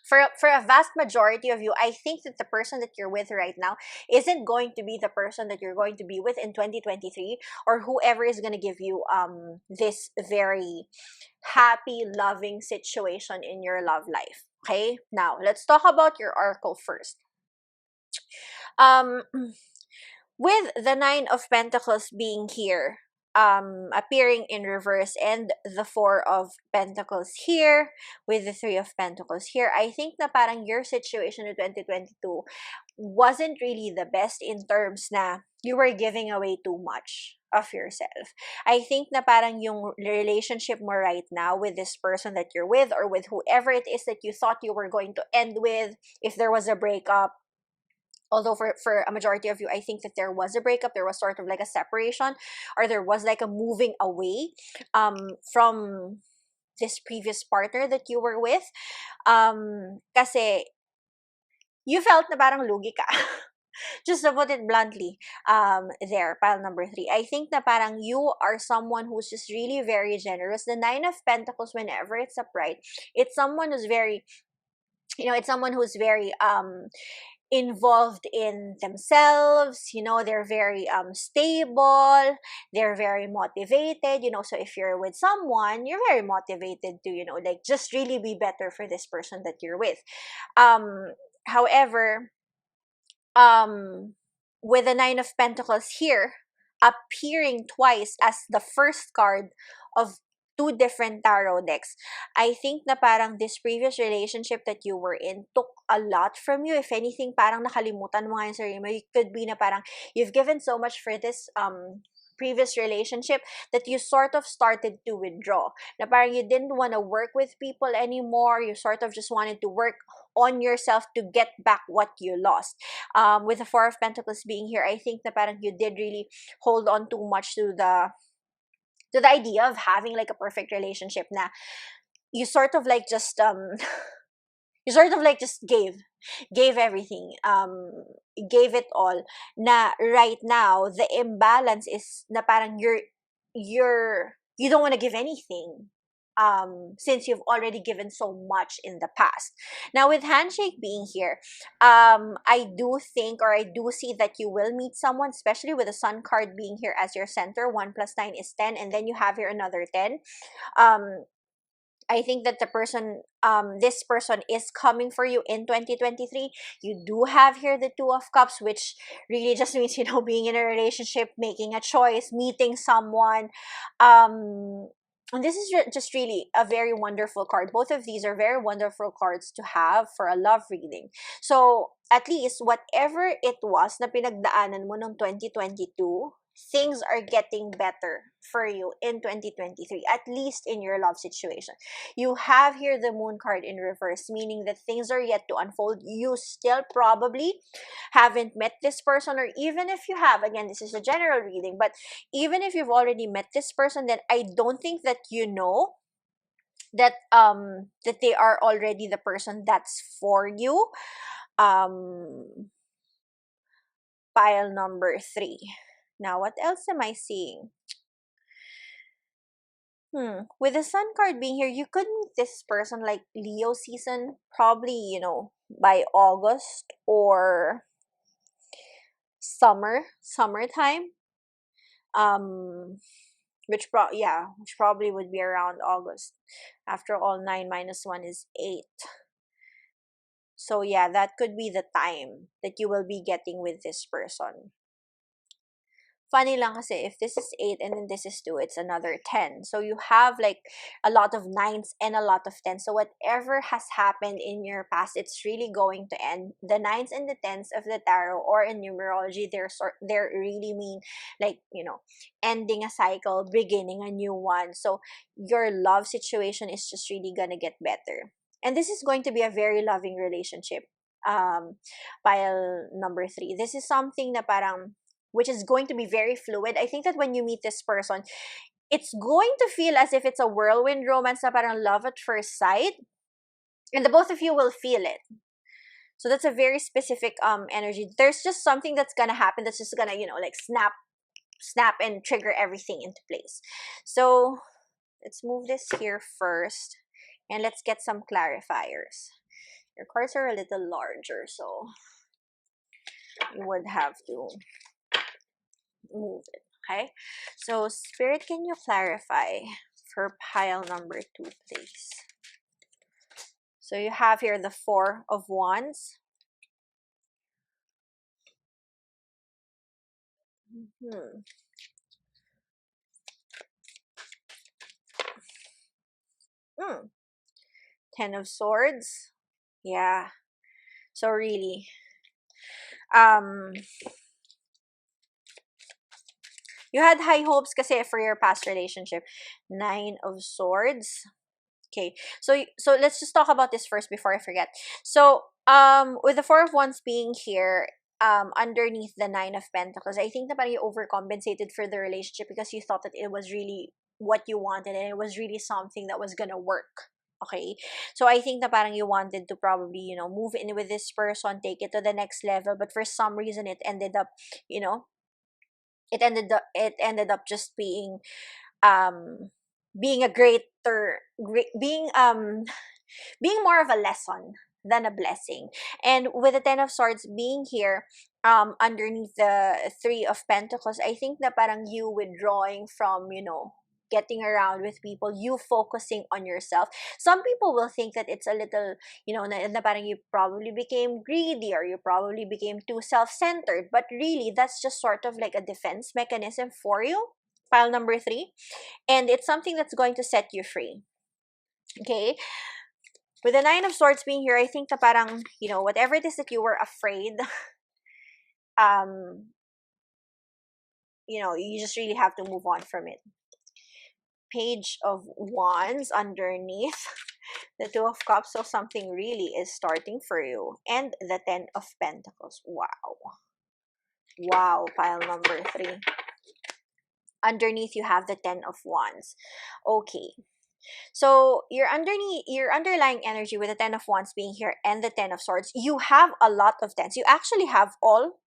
for a vast majority of you, I think that the person that you're with right now isn't going to be the person that you're going to be with in 2023, or whoever is going to give you this very happy, loving situation in your love life. Okay, now let's talk about your oracle first. With the 9 of Pentacles being here, appearing in reverse, and the 4 of Pentacles here with the 3 of Pentacles here, I think na parang your situation in 2022 wasn't really the best in terms na you were giving away too much of yourself. I think na parang yung relationship mo right now with this person that you're with, or with whoever it is that you thought you were going to end with, if there was a breakup, although for a majority of you, I think that there was a breakup, there was sort of like a separation, or there was like a moving away from this previous partner that you were with, kasi you felt na parang lugi ka. Just to put it bluntly, there, pile number three. I think na parang you are someone who's just really very generous. The Nine of Pentacles, whenever it's upright, it's someone who's very, it's someone who's very involved in themselves. They're very stable, they're very motivated. So if you're with someone, you're very motivated to, like, just really be better for this person that you're with. However, um with the Nine of Pentacles here appearing twice as the first card of two different tarot decks, I think na parang this previous relationship that you were in took a lot from you. If anything, parang nakalimutan mo nga yung sarili mo. It could be na parang you've given so much for this previous relationship that you sort of started to withdraw. Na parang you didn't want to work with people anymore. You sort of just wanted to work on yourself to get back what you lost. With the Four of Pentacles being here, I think na parang you did really hold on too much to the idea of having like a perfect relationship, na you sort of like just you sort of like just gave everything, gave it all. Na right now the imbalance is na parang you don't want to give anything, since you've already given so much in the past. Now with Handshake being here, I do think, or I do see that you will meet someone, especially with the Sun card being here as your center. 1 plus 9 is 10, and then you have here another 10. I think that this person is coming for you in 2023. You do have here the Two of Cups, which really just means, being in a relationship, making a choice, meeting someone. And this is just really a very wonderful card. Both of these are very wonderful cards to have for a love reading. So, at least, whatever it was na pinagdaanan mo noong 2022, things are getting better for you in 2023, at least in your love situation. You have here the Moon card in reverse, meaning that things are yet to unfold. You still probably haven't met this person, or even if you have, again, this is a general reading, but even if you've already met this person, then I don't think that that they are already the person that's for you. Pile number three. Now, what else am I seeing? With the Sun card being here, you could meet this person like Leo season, probably, by August or summertime. Which probably would be around August. After all, 9 minus 1 is 8. So yeah, that could be the time that you will be getting with this person. Funny lang kasi if this is 8 and then this is 2, it's another 10. So you have like a lot of 9s and a lot of 10s. So whatever has happened in your past, it's really going to end. The 9s and the 10s of the tarot, or in numerology, they're really mean like, ending a cycle, beginning a new one. So your love situation is just really gonna get better. And this is going to be a very loving relationship. Pile number 3. This is something na parang, which is going to be very fluid. I think that when you meet this person, it's going to feel as if it's a whirlwind romance, na parang love at first sight, and the both of you will feel it. So that's a very specific energy. There's just something that's gonna happen that's just gonna, like snap and trigger everything into place. So let's move this here first, and let's get some clarifiers. Your cards are a little larger, so you would have to move it. Okay, so Spirit, can you clarify for pile number 2, please? So you have here the Four of Wands. Ten of Swords. Yeah. So really, you had high hopes kasi for your past relationship. 9 of Swords. Okay, so let's just talk about this first before I forget. So, with the Four of Wands being here, underneath the 9 of Pentacles, I think that you overcompensated for the relationship because you thought that it was really what you wanted and it was really something that was gonna work. Okay, so I think na parang you wanted to probably, move in with this person, take it to the next level, but for some reason it ended up, you know it ended up just um being a being more of a lesson than a blessing. And with the Ten of Swords being here, underneath the Three of Pentacles, I think na parang you withdrawing from, getting around with people, you focusing on yourself. Some people will think that it's a little, na parang you probably became greedy, or you probably became too self-centered, but really that's just sort of like a defense mechanism for you, pile number three, and it's something that's going to set you free. Okay, with the Nine of Swords being here, I think that parang, whatever it is that you were afraid, um, you just really have to move on from it. Page of Wands underneath the Two of Cups, so something really is starting for you. And the Ten of Pentacles. Wow. Wow, pile number three. Underneath, you have the Ten of Wands. Okay. So your underlying energy with the Ten of Wands being here and the Ten of Swords, you have a lot of tens. You actually have all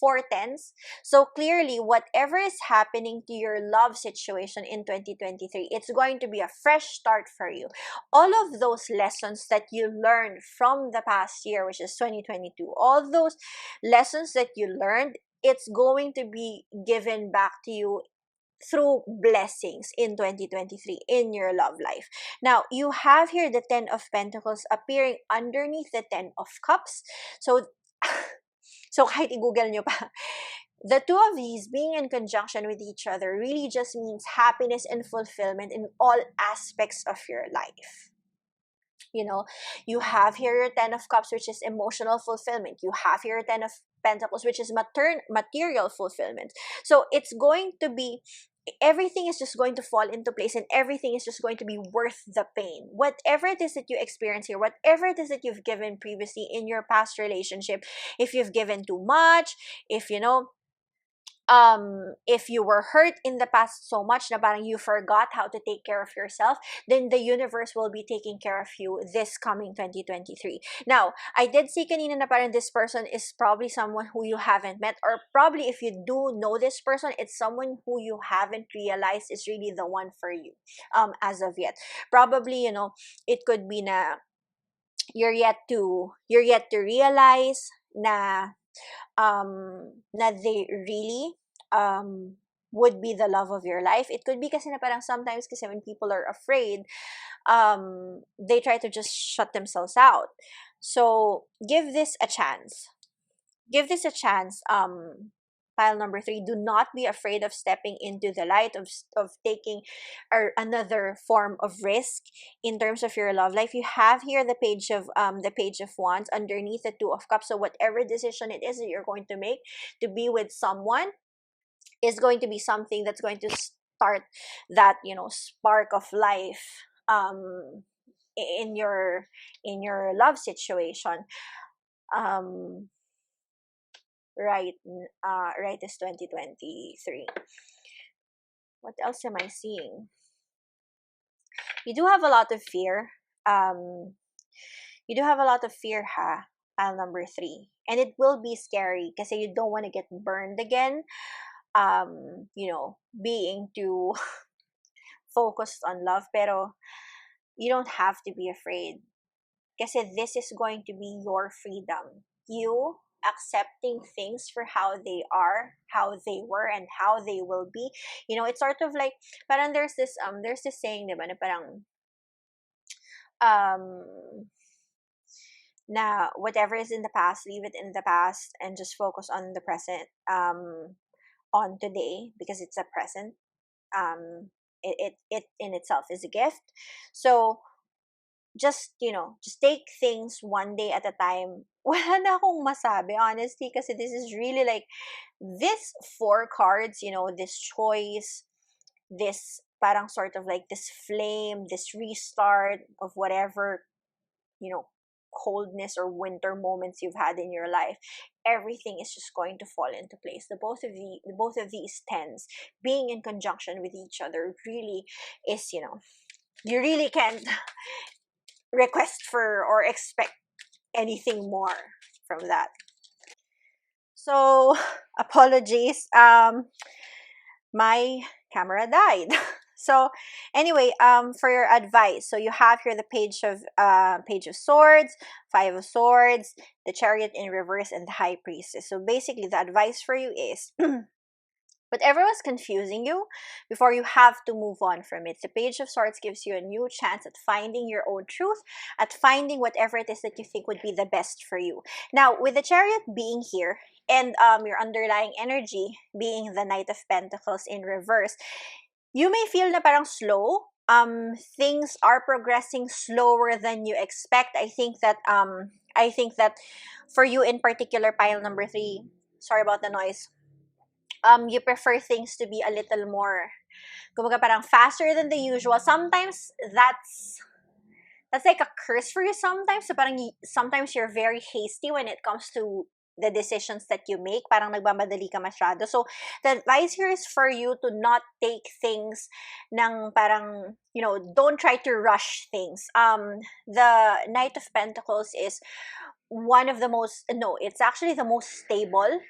four tens. So clearly, whatever is happening to your love situation in 2023, it's going to be a fresh start for you. All of those lessons that you learned from the past year, which is 2022, all those lessons that you learned, it's going to be given back to you through blessings in 2023 in your love life. Now, you have here the Ten of Pentacles appearing underneath the Ten of Cups. So, so kahit i-google nyo pa, the two of these being in conjunction with each other really just means happiness and fulfillment in all aspects of your life. You have here your Ten of Cups, which is emotional fulfillment. You have here your Ten of Pentacles, which is material fulfillment. So it's going to be, everything is just going to fall into place, and everything is just going to be worth the pain. Whatever it is that you experience here, whatever it is that you've given previously in your past relationship, if you've given too much, if you were hurt in the past so much na parang you forgot how to take care of yourself, then the universe will be taking care of you this coming 2023. Now, I did say kanina na parang this person is probably someone who you haven't met, or probably if you do know this person, it's someone who you haven't realized is really the one for you as of yet. Probably, it could be na you're yet to realize na they really would be the love of your life. It could be kasi na parang sometimes kasi when people are afraid, they try to just shut themselves out. So give this a chance. Give this a chance. Pile number three, do not be afraid of stepping into the light, of taking another form of risk in terms of your love life. You have here the Page of Wands underneath the Two of Cups. So whatever decision it is that you're going to make to be with someone is going to be something that's going to start that spark of life in your love situation. Right, right is 2023. What else am I seeing? You do have a lot of fear. You do have a lot of fear, pile number three. And it will be scary kasi you don't want to get burned again. Being too focused on love. Pero you don't have to be afraid. Kasi this is going to be your freedom. You accepting things for how they are, how they were, and how they will be. It's sort of like, parang there's this saying, diba, na parang, na whatever is in the past, leave it in the past and just focus on the present, on today, because it's a present. It in itself is a gift. So, just take things one day at a time. Wala na akong masabi, honestly, kasi this is really like, this four cards, this choice, this parang sort of like this flame, this restart of whatever, coldness or winter moments you've had in your life, everything is just going to fall into place. The both of these tens being in conjunction with each other really is, you really can't request for or expect anything more from that. So, apologies. My camera died. So anyway, for your advice, so you have here the page of swords, 5 of swords, the chariot in reverse, and the high priestess. So basically the advice for you is whatever was confusing you, before you have to move on from it. The Page of Swords gives you a new chance at finding your own truth, at finding whatever it is that you think would be the best for you. Now, with the Chariot being here, and your underlying energy being the Knight of Pentacles in reverse, you may feel na parang slow. Things are progressing slower than you expect. I think that for you in particular, pile number 3, sorry about the noise, you prefer things to be a little more, kumbaga parang faster than the usual. Sometimes that's like a curse for you sometimes. So parang sometimes you're very hasty when it comes to the decisions that you make. Parang nagmamadali ka masyado. So the advice here is for you to not take things ng parang, don't try to rush things. The Knight of Pentacles is one of the most, no, it's actually the most stable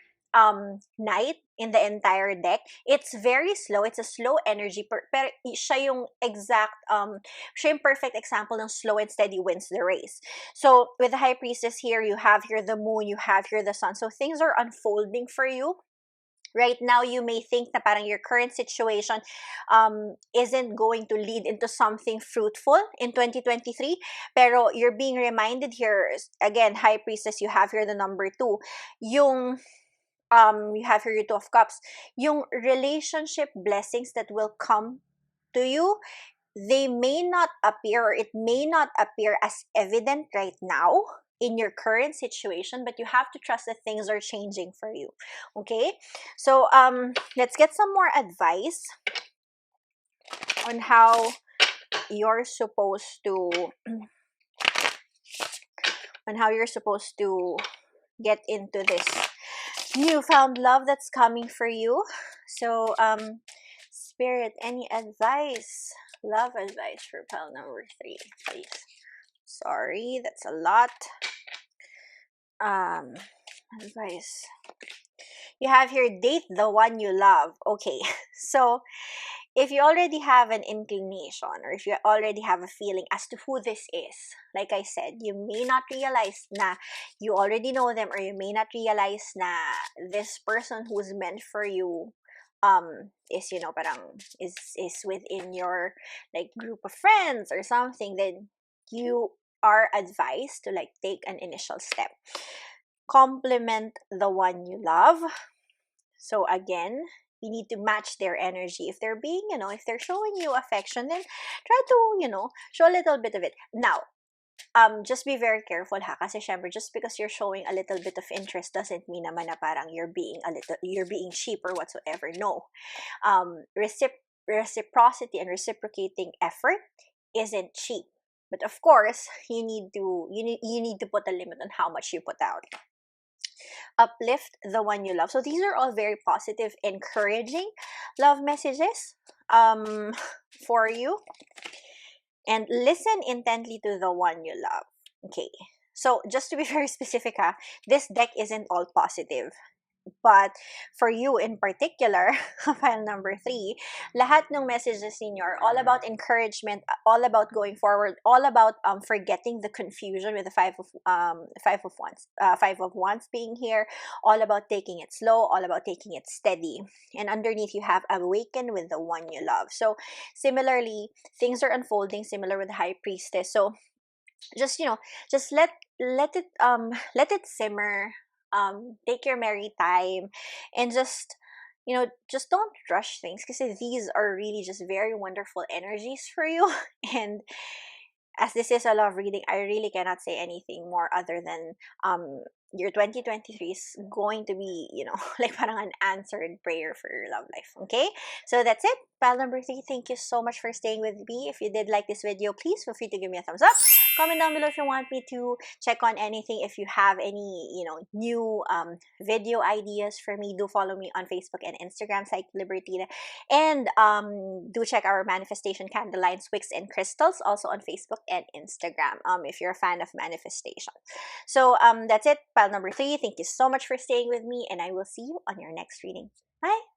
knight in the entire deck. It's very slow. It's a slow energy, pero siya yung exact, siya yung perfect example ng slow and steady wins the race. So with the High Priestess here, you have here the moon, you have here the sun. So things are unfolding for you. Right now, you may think that parang your current situation isn't going to lead into something fruitful in 2023. Pero you're being reminded here, again, High Priestess, you have here the number 2. You have here your 2 of Cups. Yung relationship blessings that will come to you, they may not appear, or it may not appear as evident right now in your current situation, but you have to trust that things are changing for you. Okay? So let's get some more advice on how you're supposed to get into this newfound love that's coming for you. So Spirit, any advice, love advice for pile number 3, please. Sorry, that's a lot. Advice. You have here, date the one you love. Okay, so if you already have an inclination, or if you already have a feeling as to who this is, like I said, you may not realize na you already know them, or you may not realize na this person who's meant for you is, parang is within your like group of friends or something. Then you are advised to like take an initial step. Compliment the one you love. So again, you need to match their energy. If they're being, if they're showing you affection, then try to, show a little bit of it. Now, just be very careful ha, kasi syempre, just because you're showing a little bit of interest doesn't mean naman na parang you're being cheap or whatsoever. No. Reciprocity and reciprocating effort isn't cheap. But of course, you need to put a limit on how much you put out. Uplift the one you love. So these are all very positive, encouraging love messages for you. And listen intently to the one you love. Okay. So just to be very specific, this deck isn't all positive. But for you in particular, file number 3, lahat ng messages ninyo are all about encouragement, all about going forward, all about forgetting the confusion with the five of wands being here, all about taking it slow, all about taking it steady. And underneath you have awaken with the one you love. So similarly, things are unfolding similar with the High Priestess. So just let it simmer. Take your merry time, and just don't rush things, because these are really just very wonderful energies for you. And as this is a love reading, I really cannot say anything more other than your 2023 is going to be, like parang an answered prayer for your love life. Okay, so that's it. Pile number 3, thank you so much for staying with me. If you did like this video, please feel free to give me a thumbs up. Comment down below if you want me to check on anything. If you have any, new video ideas for me, do follow me on Facebook and Instagram, Psyche Libertina. And do check our manifestation candle lines, wicks, and crystals also on Facebook and Instagram, if you're a fan of manifestation. So that's it, pile number 3. Thank you so much for staying with me, and I will see you on your next reading. Bye.